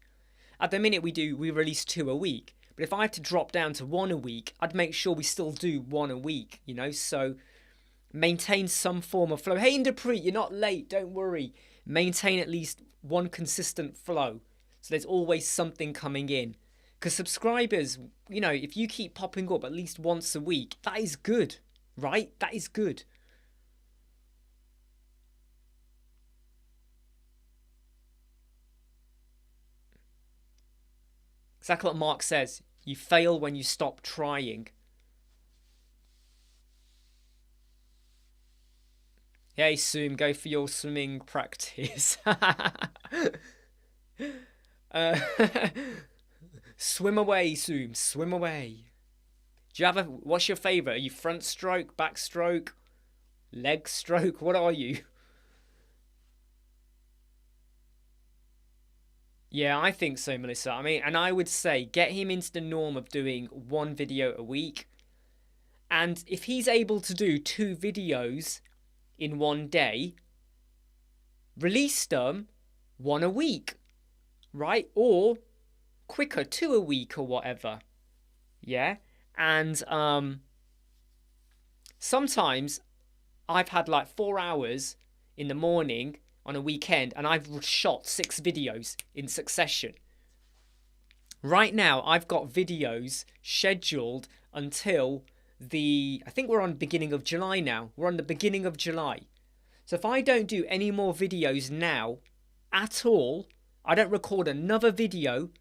At the minute we release 2 a week. But if I had to drop down to 1 a week, I'd make sure we still do 1 a week, you know? So maintain some form of flow. Hey, Inderpreet, you're not late, don't worry. Maintain at least one consistent flow. So there's always something coming in. Because subscribers, you know, if you keep popping up at least once a week, that is good, right? That is good. Exactly what Mark says. You fail when you stop trying. Hey, Soom, go for your swimming practice. Swim away, Soom, swim away. Do you have what's your favourite? Are you front stroke, back stroke, leg stroke? What are you? Yeah, I think so, Melissa. I mean, and I would say get him into the norm of doing 1 video a week. And if he's able to do 2 videos in 1 day, release them 1 a week, right? Or quicker, 2 a week or whatever. Yeah. And sometimes I've had like 4 hours in the morning on a weekend and I've shot 6 videos in succession. Right now I've got videos scheduled until I think we're on beginning of July now. We're on the beginning of July. So if I don't do any more videos now at all, I don't record another video,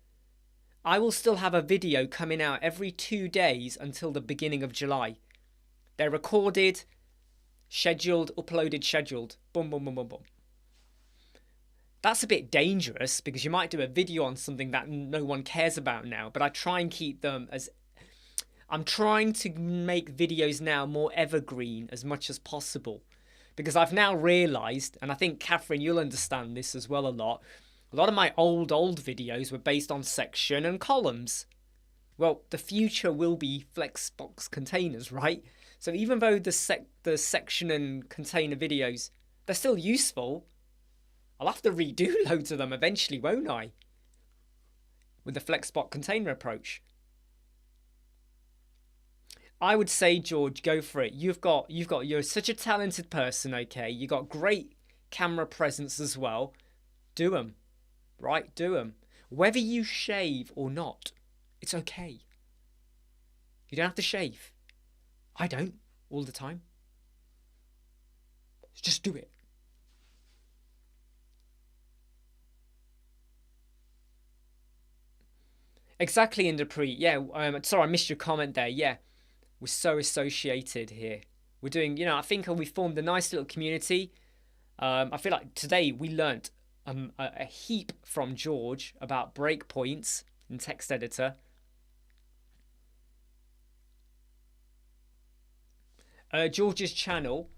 I will still have a video coming out every 2 days until the beginning of July. They're recorded, scheduled, uploaded, scheduled. Boom, boom, boom, boom, boom. That's a bit dangerous because you might do a video on something that no one cares about now, but I try and keep them as... I'm trying to make videos now more evergreen as much as possible because I've now realised, and I think, Catherine, you'll understand this as well a lot of my old videos were based on section and columns. Well, the future will be Flexbox containers, right? So even though the section and container videos, they're still useful, I'll have to redo loads of them eventually, won't I? With the Flexbox container approach. I would say, George, go for it. You're such a talented person, okay? You got great camera presence as well. Do them, right? Do them. Whether you shave or not, it's okay. You don't have to shave. I don't all the time. Just do it. Exactly, Inderpreet. Yeah, sorry, I missed your comment there. Yeah. We're so associated here. We're doing, you know, I think we formed a nice little community. I feel like today we learnt a heap from George about breakpoints in text editor. George's channel.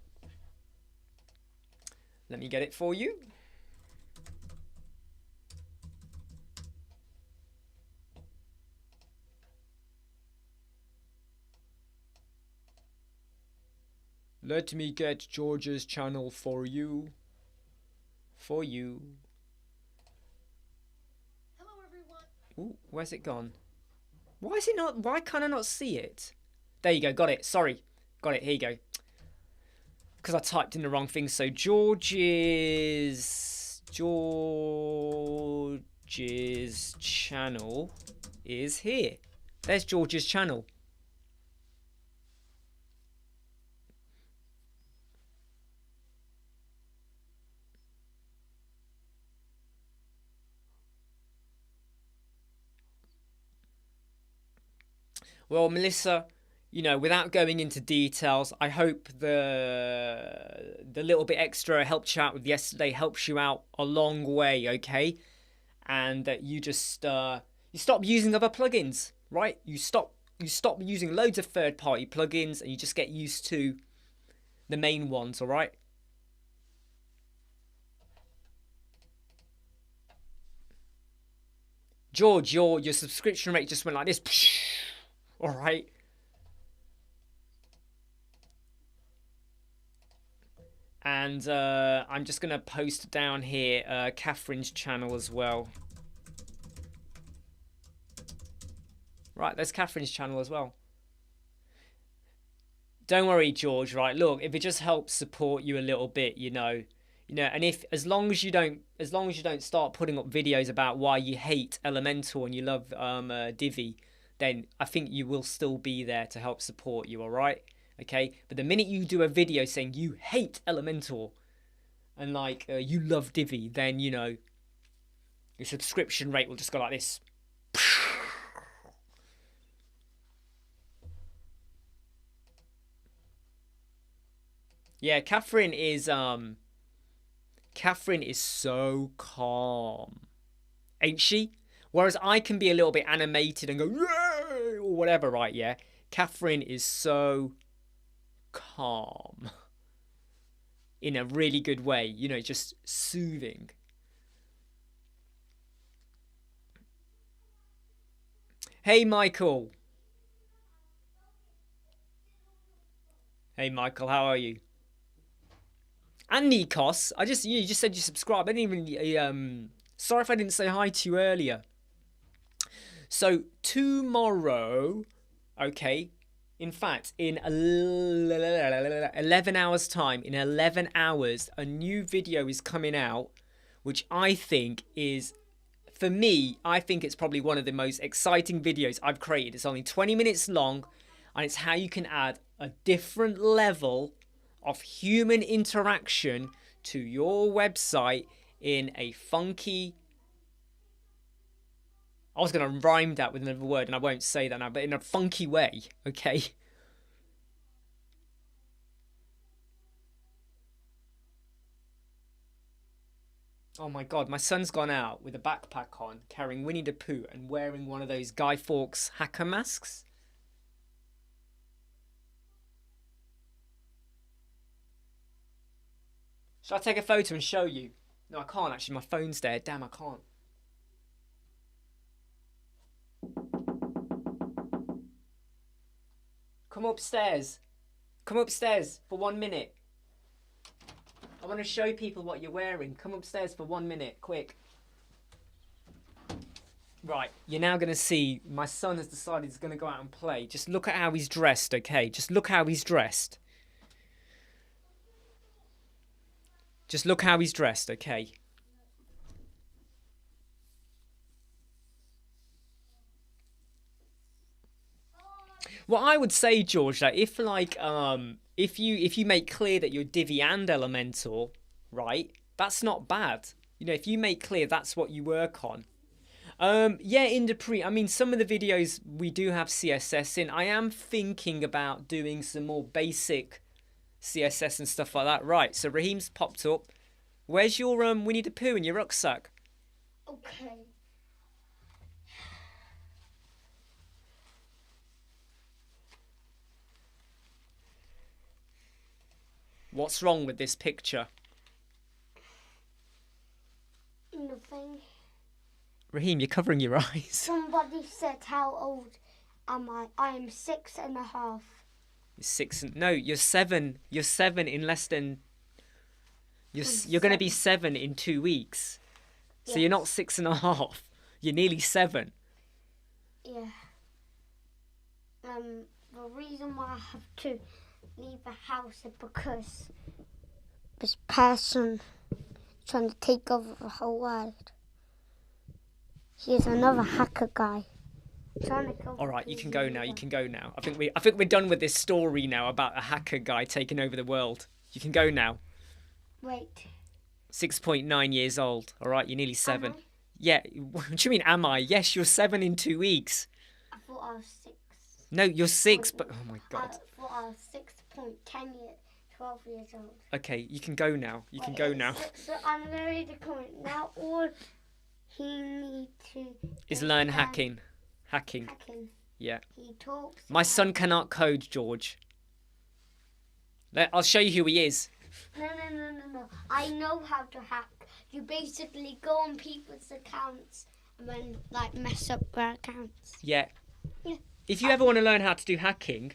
Let me get it for you. Let me get George's channel for you. For you. Hello, everyone. Ooh, where's it gone? Why is it not? Why can't I not see it? There you go. Got it. Sorry. Got it. Here you go. Because I typed in the wrong thing. So George's channel is here. There's George's channel. Well, Melissa, you know, without going into details, I hope the little bit extra helped you out with yesterday helps you out a long way, okay? And that you just you stop using other plugins, right? You stop using loads of third-party plugins and you just get used to the main ones, all right? George, your subscription rate just went like this. All right. And I'm just going to post down here Catherine's channel as well. Right, there's Catherine's channel as well. Don't worry, George. Right, look, if it just helps support you a little bit, you know, and if as long as you don't start putting up videos about why you hate Elementor and you love Divi, then I think you will still be there to help support you. All right, okay. But the minute you do a video saying you hate Elementor and like you love Divi, then you know your subscription rate will just go like this. Yeah, Catherine is so calm, ain't she? Whereas I can be a little bit animated and go "Yay!" or whatever, right? Yeah, Catherine is so calm in a really good way, you know, just soothing. Hey, Michael. Hey, Michael, how are you? And Nikos, you just said you subscribe. I didn't even sorry if I didn't say hi to you earlier. So tomorrow, okay, in fact, in 11 hours time, in 11 hours, a new video is coming out, which I think is, for me, I think it's probably one of the most exciting videos I've created. It's only 20 minutes long, and it's how you can add a different level of human interaction to your website in a funky... I was going to rhyme that with another word and I won't say that now, but in a funky way, okay? Oh my god, my son's gone out with a backpack on, carrying Winnie the Pooh and wearing one of those Guy Fawkes hacker masks. Should I take a photo and show you? No, I can't actually. My phone's there. Damn, I can't. Come upstairs. Come upstairs for 1 minute. I want to show people what you're wearing. Come upstairs for 1 minute, quick. Right, you're now going to see my son has decided he's going to go out and play. Just look at how he's dressed, okay? Just look how he's dressed. Just look how he's dressed, okay? Well, I would say, George, that if like if you make clear that you're Divi and Elementor, right? That's not bad. You know, if you make clear that's what you work on. Yeah, in the I mean, some of the videos we do have CSS in. I am thinking about doing some more basic CSS and stuff like that. Right, so Raheem's popped up. Where's your Winnie the Pooh in your rucksack? Okay. What's wrong with this picture? Nothing. Raheem, you're covering your eyes. Somebody said, how old am I? I am 6.5. You're 6 and... No, you're 7. You're 7 in less than... You're going to be 7 in 2 weeks. So Yes. you're not 6.5. You're nearly 7. Yeah. The reason why I have to leave the house is because this person trying to take over the whole world. He's another hacker guy. All right, you can go now. You can go now. I think we're done with this story now about a hacker guy taking over the world. You can go now. Wait. 6.9 years old. All right, you're nearly 7. Am I? Yeah. What do you mean? Am I? Yes, you're 7 in 2 weeks. I thought I was 6. No, you're 6. But oh my god. I thought I was 6.10 years, 12 years old. Okay, you can go now. You can go now. So I'm going to read the comment. Now all he needs to Is learn hacking. Hacking. Yeah. He talks. My son cannot code, George. I'll show you who he is. No. I know how to hack. You basically go on people's accounts and then like mess up their accounts. Yeah. Yeah. If you ever want to learn how to do hacking,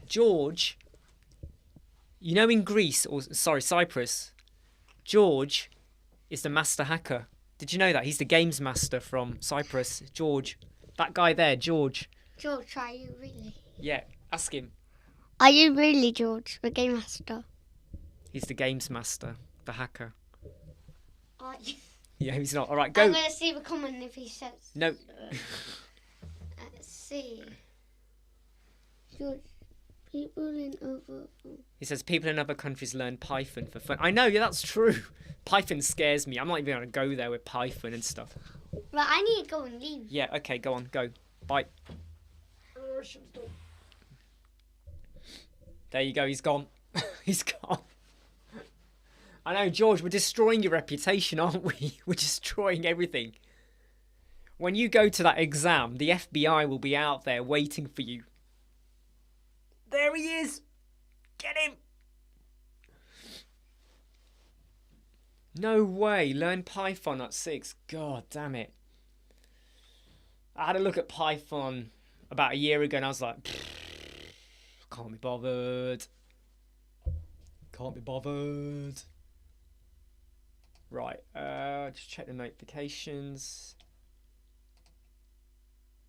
George, you know in Greece, or sorry, Cyprus, George is the master hacker. Did you know that? He's the games master from Cyprus. George. That guy there, George. George, are you really? Yeah, ask him. Are you really George, the game master? He's the games master, the hacker. Are you? Yeah, he's not. All right, go. I'm going to see the comment if he says. No. Let's see. George, people in other... He says people in other countries learn Python for fun. I know, yeah, that's true. Python scares me. I'm not even going to go there with Python and stuff. Right, I need to go and leave. Yeah, okay, go on, go. Bye. There you go, he's gone. He's gone. I know, George, we're destroying your reputation, aren't we? We're destroying everything. When you go to that exam, the FBI will be out there waiting for you. There he is. Get him. No way. Learn Python at 6. God damn it. I had a look at Python about a year ago and I was like, can't be bothered. Can't be bothered. Right. Just check the notifications.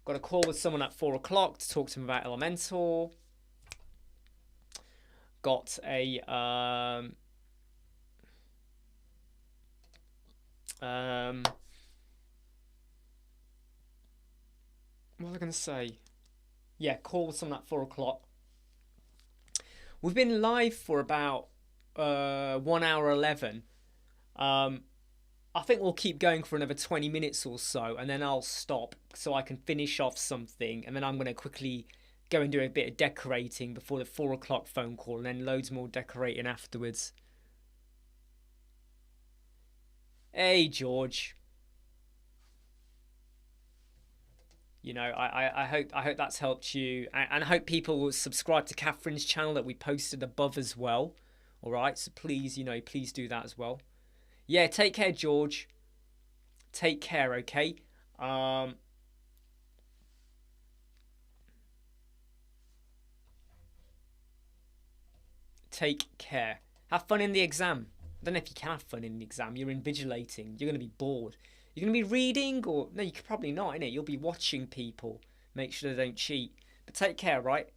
Got a call with someone at 4 o'clock to talk to him about Elementor. Got a what was I going to say? Yeah, call with someone at 4 o'clock. We've been live for about 1 hour 11. I think we'll keep going for another 20 minutes or so, and then I'll stop so I can finish off something, and then I'm going to quickly go and do a bit of decorating before the 4 o'clock phone call, and then loads more decorating afterwards. Hey, George. You know, I hope that's helped you, and I hope people will subscribe to Catherine's channel that we posted above as well. All right, so please, please do that as well. Yeah, take care, George. Take care, okay? Take care. Have fun in the exam. I don't know if you can have fun in the exam. You're invigilating. You're going to be bored. You're going to be reading, or... No, you could probably not, innit? You'll be watching people. Make sure they don't cheat. But take care, right?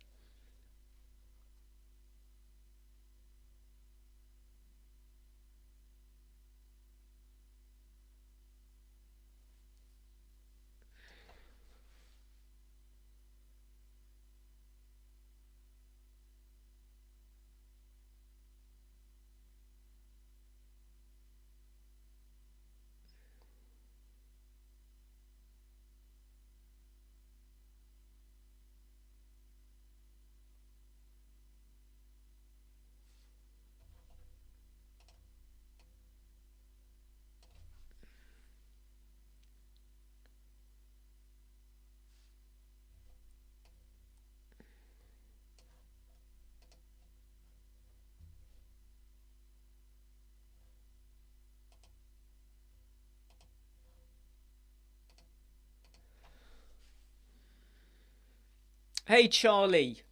Hey, Charlie.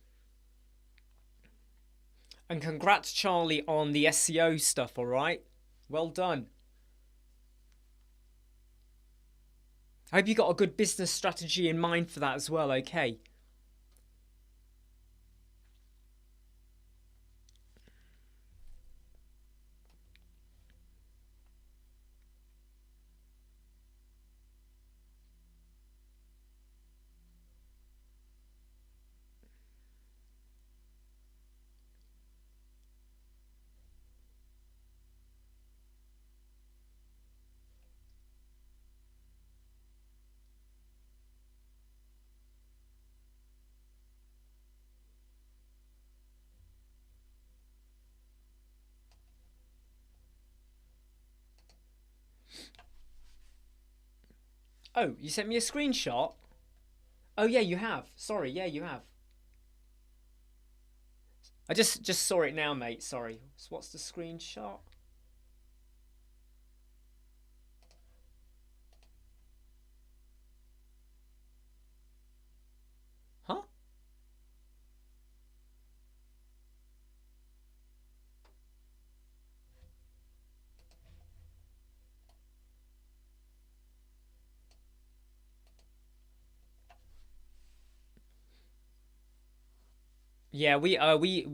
And congrats, Charlie, on the SEO stuff, all right? Well done. I hope you got a good business strategy in mind for that as well, okay? Oh, you sent me a screenshot? Oh, yeah, you have. Sorry, yeah, you have. I just saw it now, mate. Sorry. So what's the screenshot? Yeah, we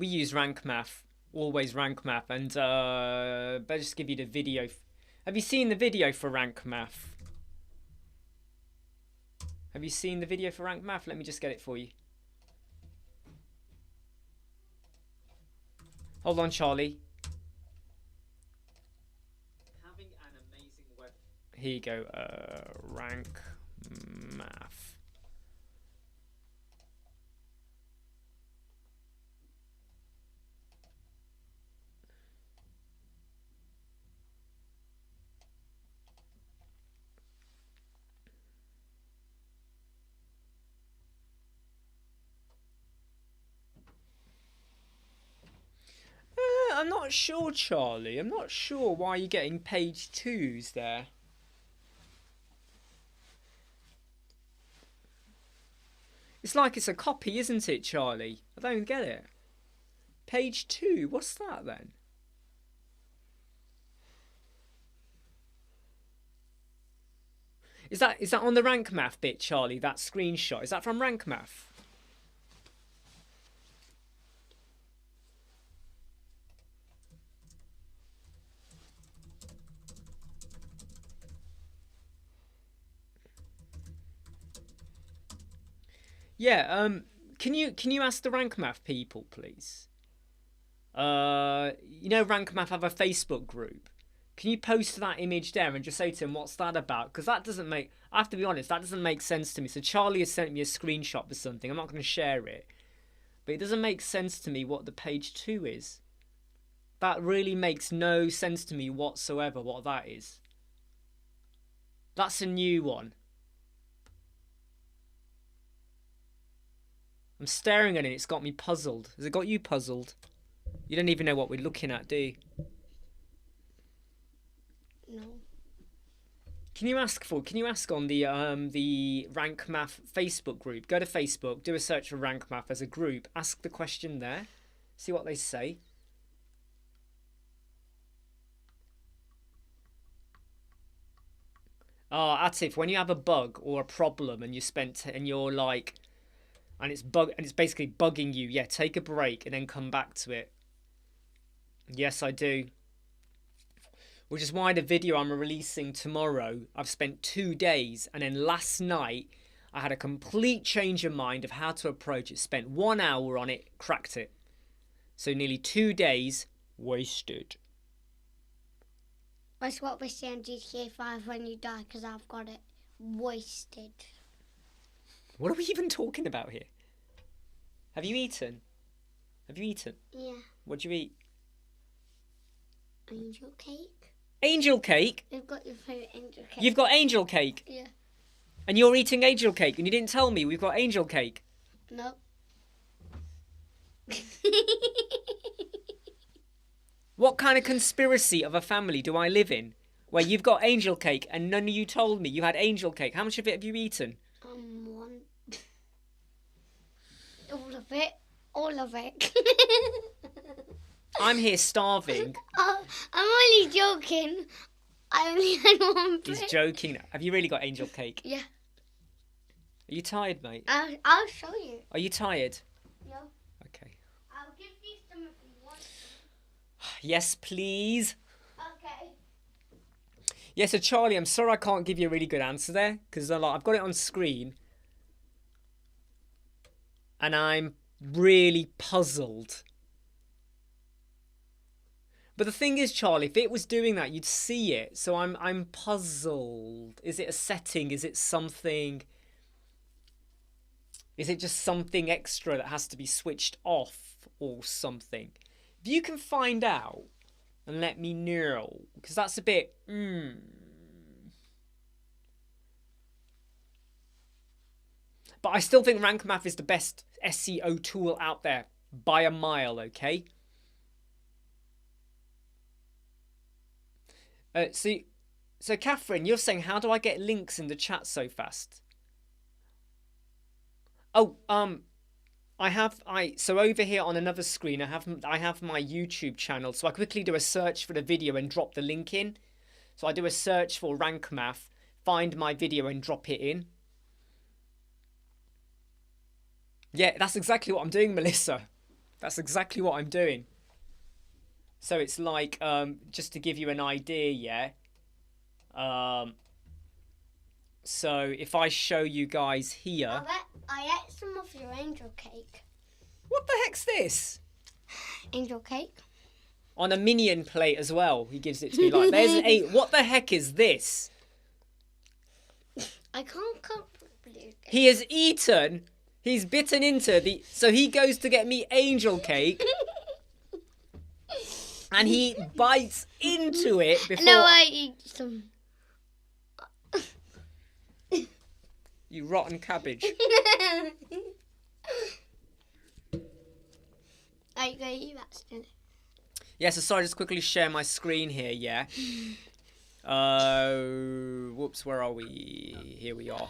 use rank math, always rank math, and better just give you the video. Have you seen the video for rank math? Have you seen the video for rank math? Let me just get it for you. Hold on, Charlie. Having an amazing web. Here you go. Rank math. I'm not sure, Charlie. I'm not sure why you're getting page 2s there. It's like it's a copy, isn't it, Charlie? I don't get it. Page 2, what's that then? Is that on the rank math bit, Charlie? That screenshot, is that from rank math? Yeah, can you ask the rank math people, please? You know rank math have a Facebook group. Can you post that image there and just say to them what's that about? Because that doesn't make, I have to be honest, that doesn't make sense to me. So Charlie has sent me a screenshot for something. I'm not going to share it. But it doesn't make sense to me what the page 2 is. That really makes no sense to me whatsoever what that is. That's a new one. I'm staring at it, it's got me puzzled. Has it got you puzzled? You don't even know what we're looking at, do you? No. Can you ask on the Rank Math Facebook group? Go to Facebook, do a search for Rank Math as a group, ask the question there, see what they say. Oh, Atif, when you have a bug or a problem and you're like, and it's basically bugging you, yeah, take a break and then come back to it. Yes, I do. Which is why the video I'm releasing tomorrow, I've spent 2 days, and then last night I had a complete change of mind of how to approach it. Spent 1 hour on it, cracked it. So nearly 2 days wasted. That's what we say in GTA 5 when you die, because I've got it wasted. What are we even talking about here? Have you eaten? Have you eaten? Yeah. What'd you eat? Angel cake. Angel cake? You've got your favourite angel cake. You've got angel cake? Yeah. And you're eating angel cake and you didn't tell me we've got angel cake? No. What kind of conspiracy of a family do I live in? Where you've got angel cake and none of you told me you had angel cake. How much of it have you eaten? One. All of it. All of it. I'm here starving. Oh, I'm only joking. I only had one bit. He's joking. Have you really got angel cake? Yeah. Are you tired, mate? I'll show you. Are you tired? No. Okay. I'll give you some if you want. Yes, please. Okay. Yeah, so Charlie, I'm sorry I can't give you a really good answer there, because I've got it on screen. And I'm really puzzled. But the thing is, Charlie, if it was doing that, you'd see it. So I'm puzzled. Is it a setting? Is it something? Is it just something extra that has to be switched off or something? If you can find out and let me know, because that's a bit... But I still think Rank Math is the best SEO tool out there by a mile, okay? So Catherine, you're saying, how do I get links in the chat so fast? Oh, so over here on another screen, I have my YouTube channel. So I quickly do a search for the video and drop the link in. So I do a search for Rank Math, find my video and drop it in. Yeah, that's exactly what I'm doing, Melissa. That's exactly what I'm doing. So it's like, just to give you an idea, yeah. So if I show you guys here. I ate some of your angel cake. What the heck's this? Angel cake? On a minion plate as well. He gives it to me like, there's 8. What the heck is this? I can't comfortably. He has eaten. He's bitten into the. So he goes to get me angel cake. And he bites into it before. No, I eat some. You rotten cabbage. Are you going to eat that still? Yeah, so sorry, just quickly share my screen here, yeah. Whoops, where are we? Here we are.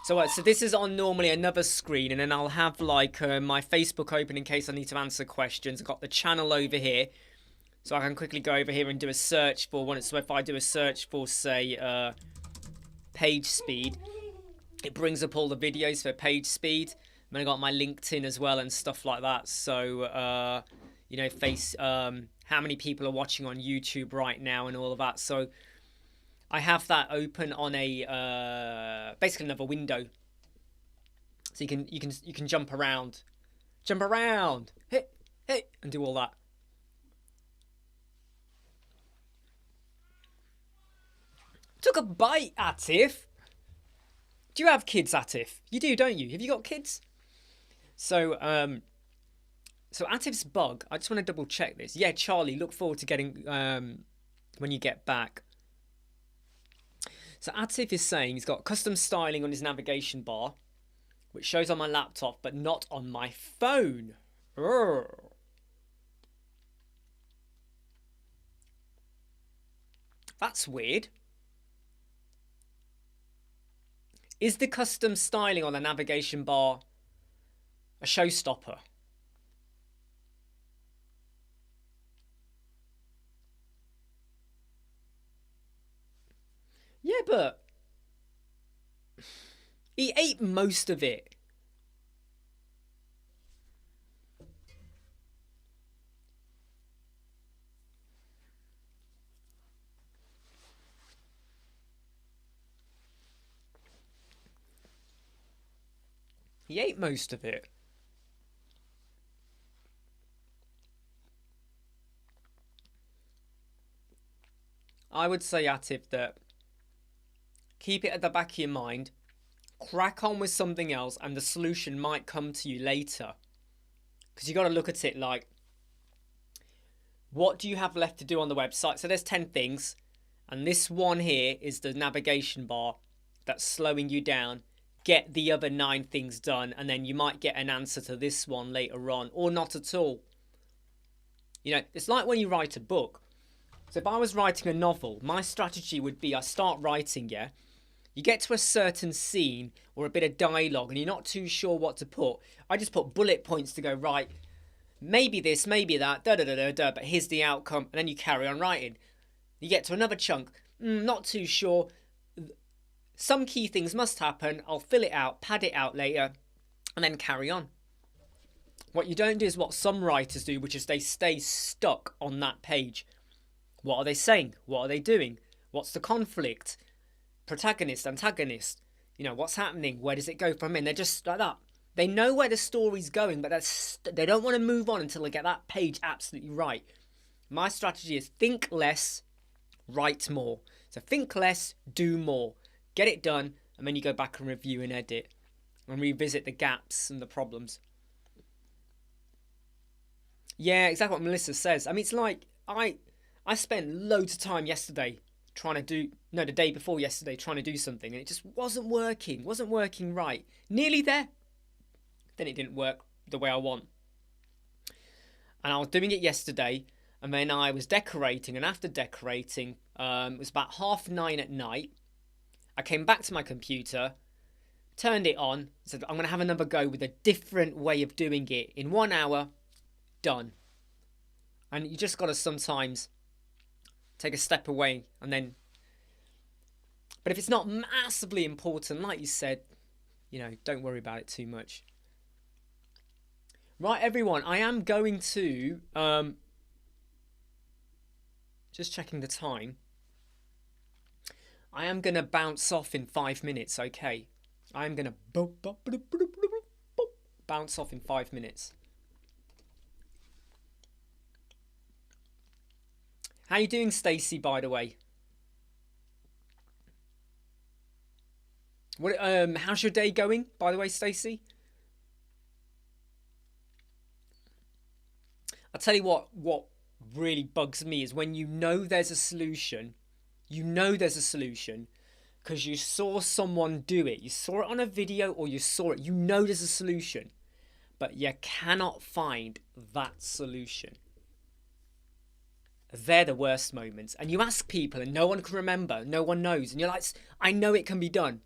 So this is on normally another screen, and then I'll have like my Facebook open in case I need to answer questions. I've got the channel over here, so I can quickly go over here and do a search for one. So if I do a search for, say, page speed, it brings up all the videos for page speed. And I got my LinkedIn as well and stuff like that. So, you know, how many people are watching on YouTube right now and all of that. So I have that open on a basically another window. So you can jump around, hey, and do all that. Took a bite, Atif. Do you have kids, Atif? You do, don't you? Have you got kids? So, so Atif's bug. I just want to double check this. Yeah, Charlie. Look forward to getting when you get back. So Atif is saying he's got custom styling on his navigation bar, which shows on my laptop, but not on my phone. Urgh. That's weird. Is the custom styling on the navigation bar a showstopper? Yeah, but he ate most of it. He ate most of it. I would say, Atif, that keep it at the back of your mind, crack on with something else, and the solution might come to you later. Because you got to look at it like, what do you have left to do on the website? So there's 10 things, and this one here is the navigation bar that's slowing you down. Get the other 9 things done, and then you might get an answer to this one later on, or not at all. You know, it's like when you write a book. So if I was writing a novel, my strategy would be I start writing, yeah? You get to a certain scene or a bit of dialogue and you're not too sure what to put. I just put bullet points to go, right, maybe this, maybe that, but here's the outcome. And then you carry on writing. You get to another chunk, not too sure. Some key things must happen. I'll fill it out, pad it out later, and then carry on. What you don't do is what some writers do, which is they stay stuck on that page. What are they saying? What are they doing? What's the conflict? Protagonist, antagonist. You know, what's happening? Where does it go from in? They're just like that. They know where the story's going, but they don't want to move on until they get that page absolutely right. My strategy is think less, write more. So think less, do more. Get it done, and then you go back and review and edit and revisit the gaps and the problems. Yeah, exactly what Melissa says. I mean, it's like I spent loads of time yesterday the day before yesterday trying to do something, and it just wasn't working right. Nearly there. Then it didn't work the way I want. And I was doing it yesterday, and then I was decorating, and after decorating, it was about 9:30 at night. I came back to my computer, turned it on, said I'm going to have another go with a different way of doing it. In 1 hour, done. And you just got to sometimes take a step away and then... But if it's not massively important, like you said, you know, don't worry about it too much. Right, everyone, I am going to just checking the time. I am going to bounce off in 5 minutes, okay? I am going to bounce off in 5 minutes. How you doing, Stacey, by the way? What how's your day going, by the way, Stacey? I'll tell you what really bugs me is when you know there's a solution, because you saw someone do it. You saw it on a video or you saw it. You know there's a solution, but you cannot find that solution. They're the worst moments. And you ask people and no one can remember, no one knows. And you're like, I know it can be done.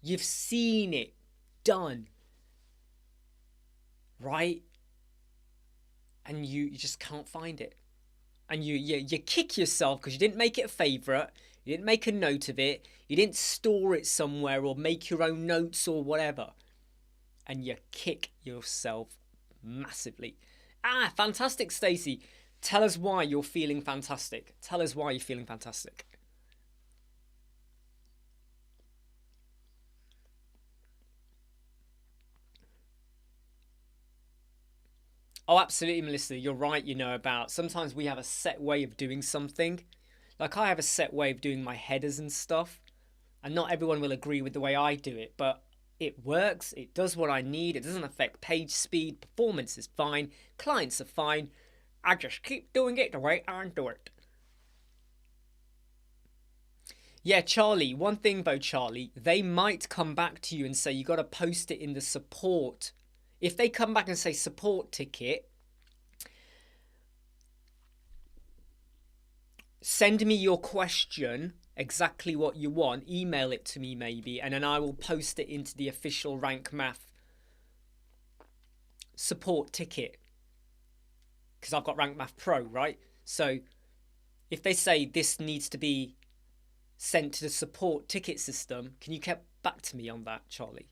You've seen it done. Right? And you just can't find it. And you kick yourself because you didn't make it a favourite. You didn't make a note of it. You didn't store it somewhere or make your own notes or whatever. And you kick yourself massively. Ah, fantastic, Stacey. Tell us why you're feeling fantastic. Tell us why you're feeling fantastic. Oh, absolutely, Melissa. You're right, you know, about sometimes we have a set way of doing something. Like I have a set way of doing my headers and stuff. And not everyone will agree with the way I do it. But it works. It does what I need. It doesn't affect page speed. Performance is fine. Clients are fine. I just keep doing it the way I do it. Yeah, Charlie, one thing though, Charlie, they might come back to you and say you got to post it in the support. If they come back and say support ticket, send me your question, exactly what you want, email it to me maybe, and then I will post it into the official Rank Math support ticket. Because I've got Rank Math Pro, right? So if they say this needs to be sent to the support ticket system, can you get back to me on that, Charlie?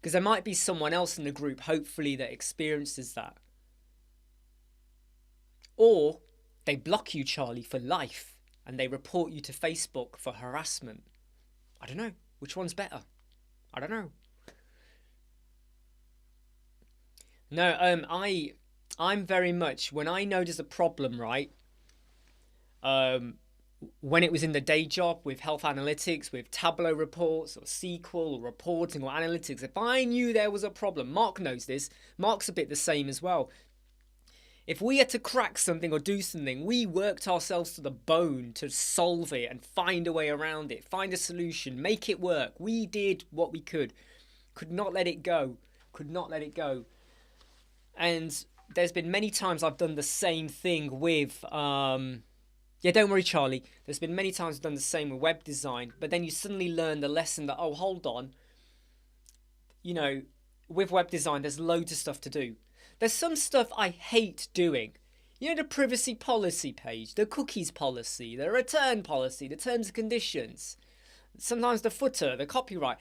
Because there might be someone else in the group, hopefully, that experiences that. Or they block you, Charlie, for life, and they report you to Facebook for harassment. I don't know. Which one's better? I don't know. No, I'm very much, when I know there's a problem, right? When it was in the day job with health analytics, with Tableau reports or SQL or reporting or analytics, if I knew there was a problem, Mark knows this, Mark's a bit the same as well. If we had to crack something or do something, we worked ourselves to the bone to solve it and find a way around it, find a solution, make it work. We did what we could not let it go, And there's been many times I've done the same thing with, yeah, don't worry, Charlie. There's been many times I've done the same with web design, but then you suddenly learn the lesson that, oh, hold on. You know, with web design, there's loads of stuff to do. There's some stuff I hate doing. You know, the privacy policy page, the cookies policy, the return policy, the terms and conditions. Sometimes the footer, the copyright.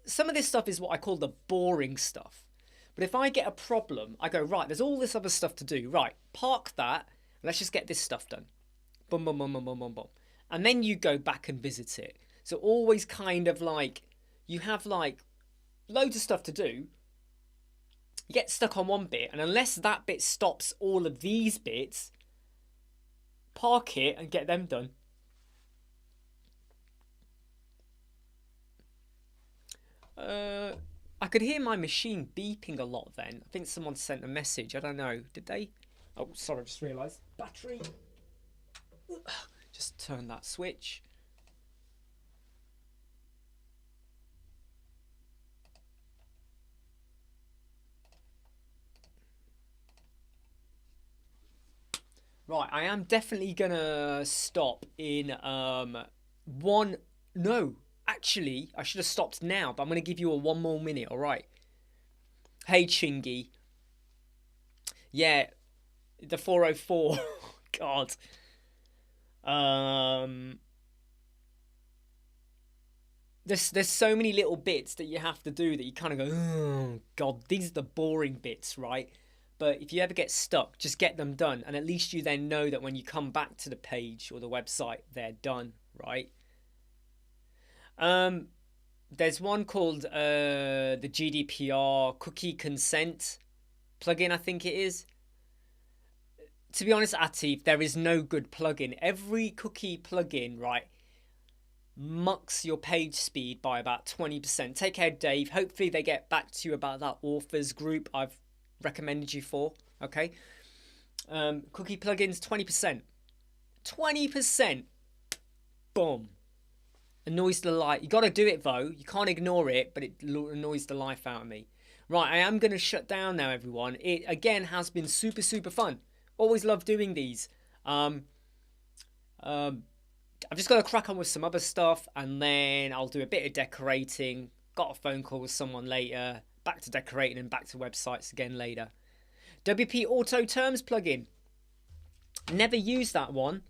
Some of this stuff is what I call the boring stuff. But if I get a problem, I go, right, there's all this other stuff to do. Right, park that. Let's just get this stuff done. Boom, boom, boom, boom, boom, boom, boom. And then you go back and visit it. So always kind of like, you have like loads of stuff to do. You get stuck on one bit, and unless that bit stops all of these bits, park it and get them done. I could hear my machine beeping a lot then. I think someone sent a message. I don't know. Did they? Oh, sorry, I just realised. Battery. Just turn that switch. Right, I am definitely gonna stop in one. No, actually, I should have stopped now, but I'm gonna give you a 1 more minute. All right. Hey, Chingy. Yeah, the 404. God. The there's so many little bits that you have to do that you kind of go, oh god, these are the boring bits, right? But if you ever get stuck, just get them done, and at least you then know that when you come back to the page or the website, they're done, right? There's one called the GDPR cookie consent plugin, I think it is. To be honest, Atif, there is no good plugin. Every cookie plugin, right, mucks your page speed by about 20%. Take care, Dave. Hopefully they get back to you about that authors group I've recommended you for. Okay. Cookie plugins, 20%. 20%. Boom. Annoys the life. You got to do it though. You can't ignore it, but it annoys the life out of me. Right, I am going to shut down now, everyone. It again has been super fun. Always love doing these. I'm just going to crack on with some other stuff, and then I'll do a bit of decorating. Got a phone call with someone later. Back to decorating and back to websites again later. WP Auto Terms plugin. Never used that one,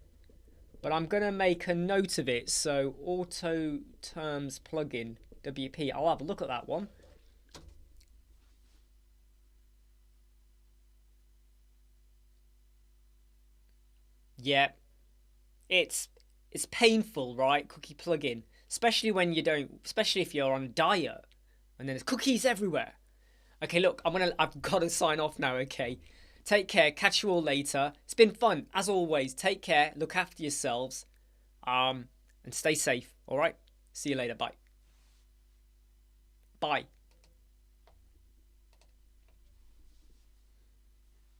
but I'm going to make a note of it. So Auto Terms plugin, WP. I'll have a look at that one. Yeah, it's painful, right? Cookie plugin, especially when you don't, especially if you're on a diet, and then there's cookies everywhere. Okay, look, I've got to sign off now. Okay, take care. Catch you all later. It's been fun as always. Take care. Look after yourselves, and stay safe. All right. See you later. Bye. Bye.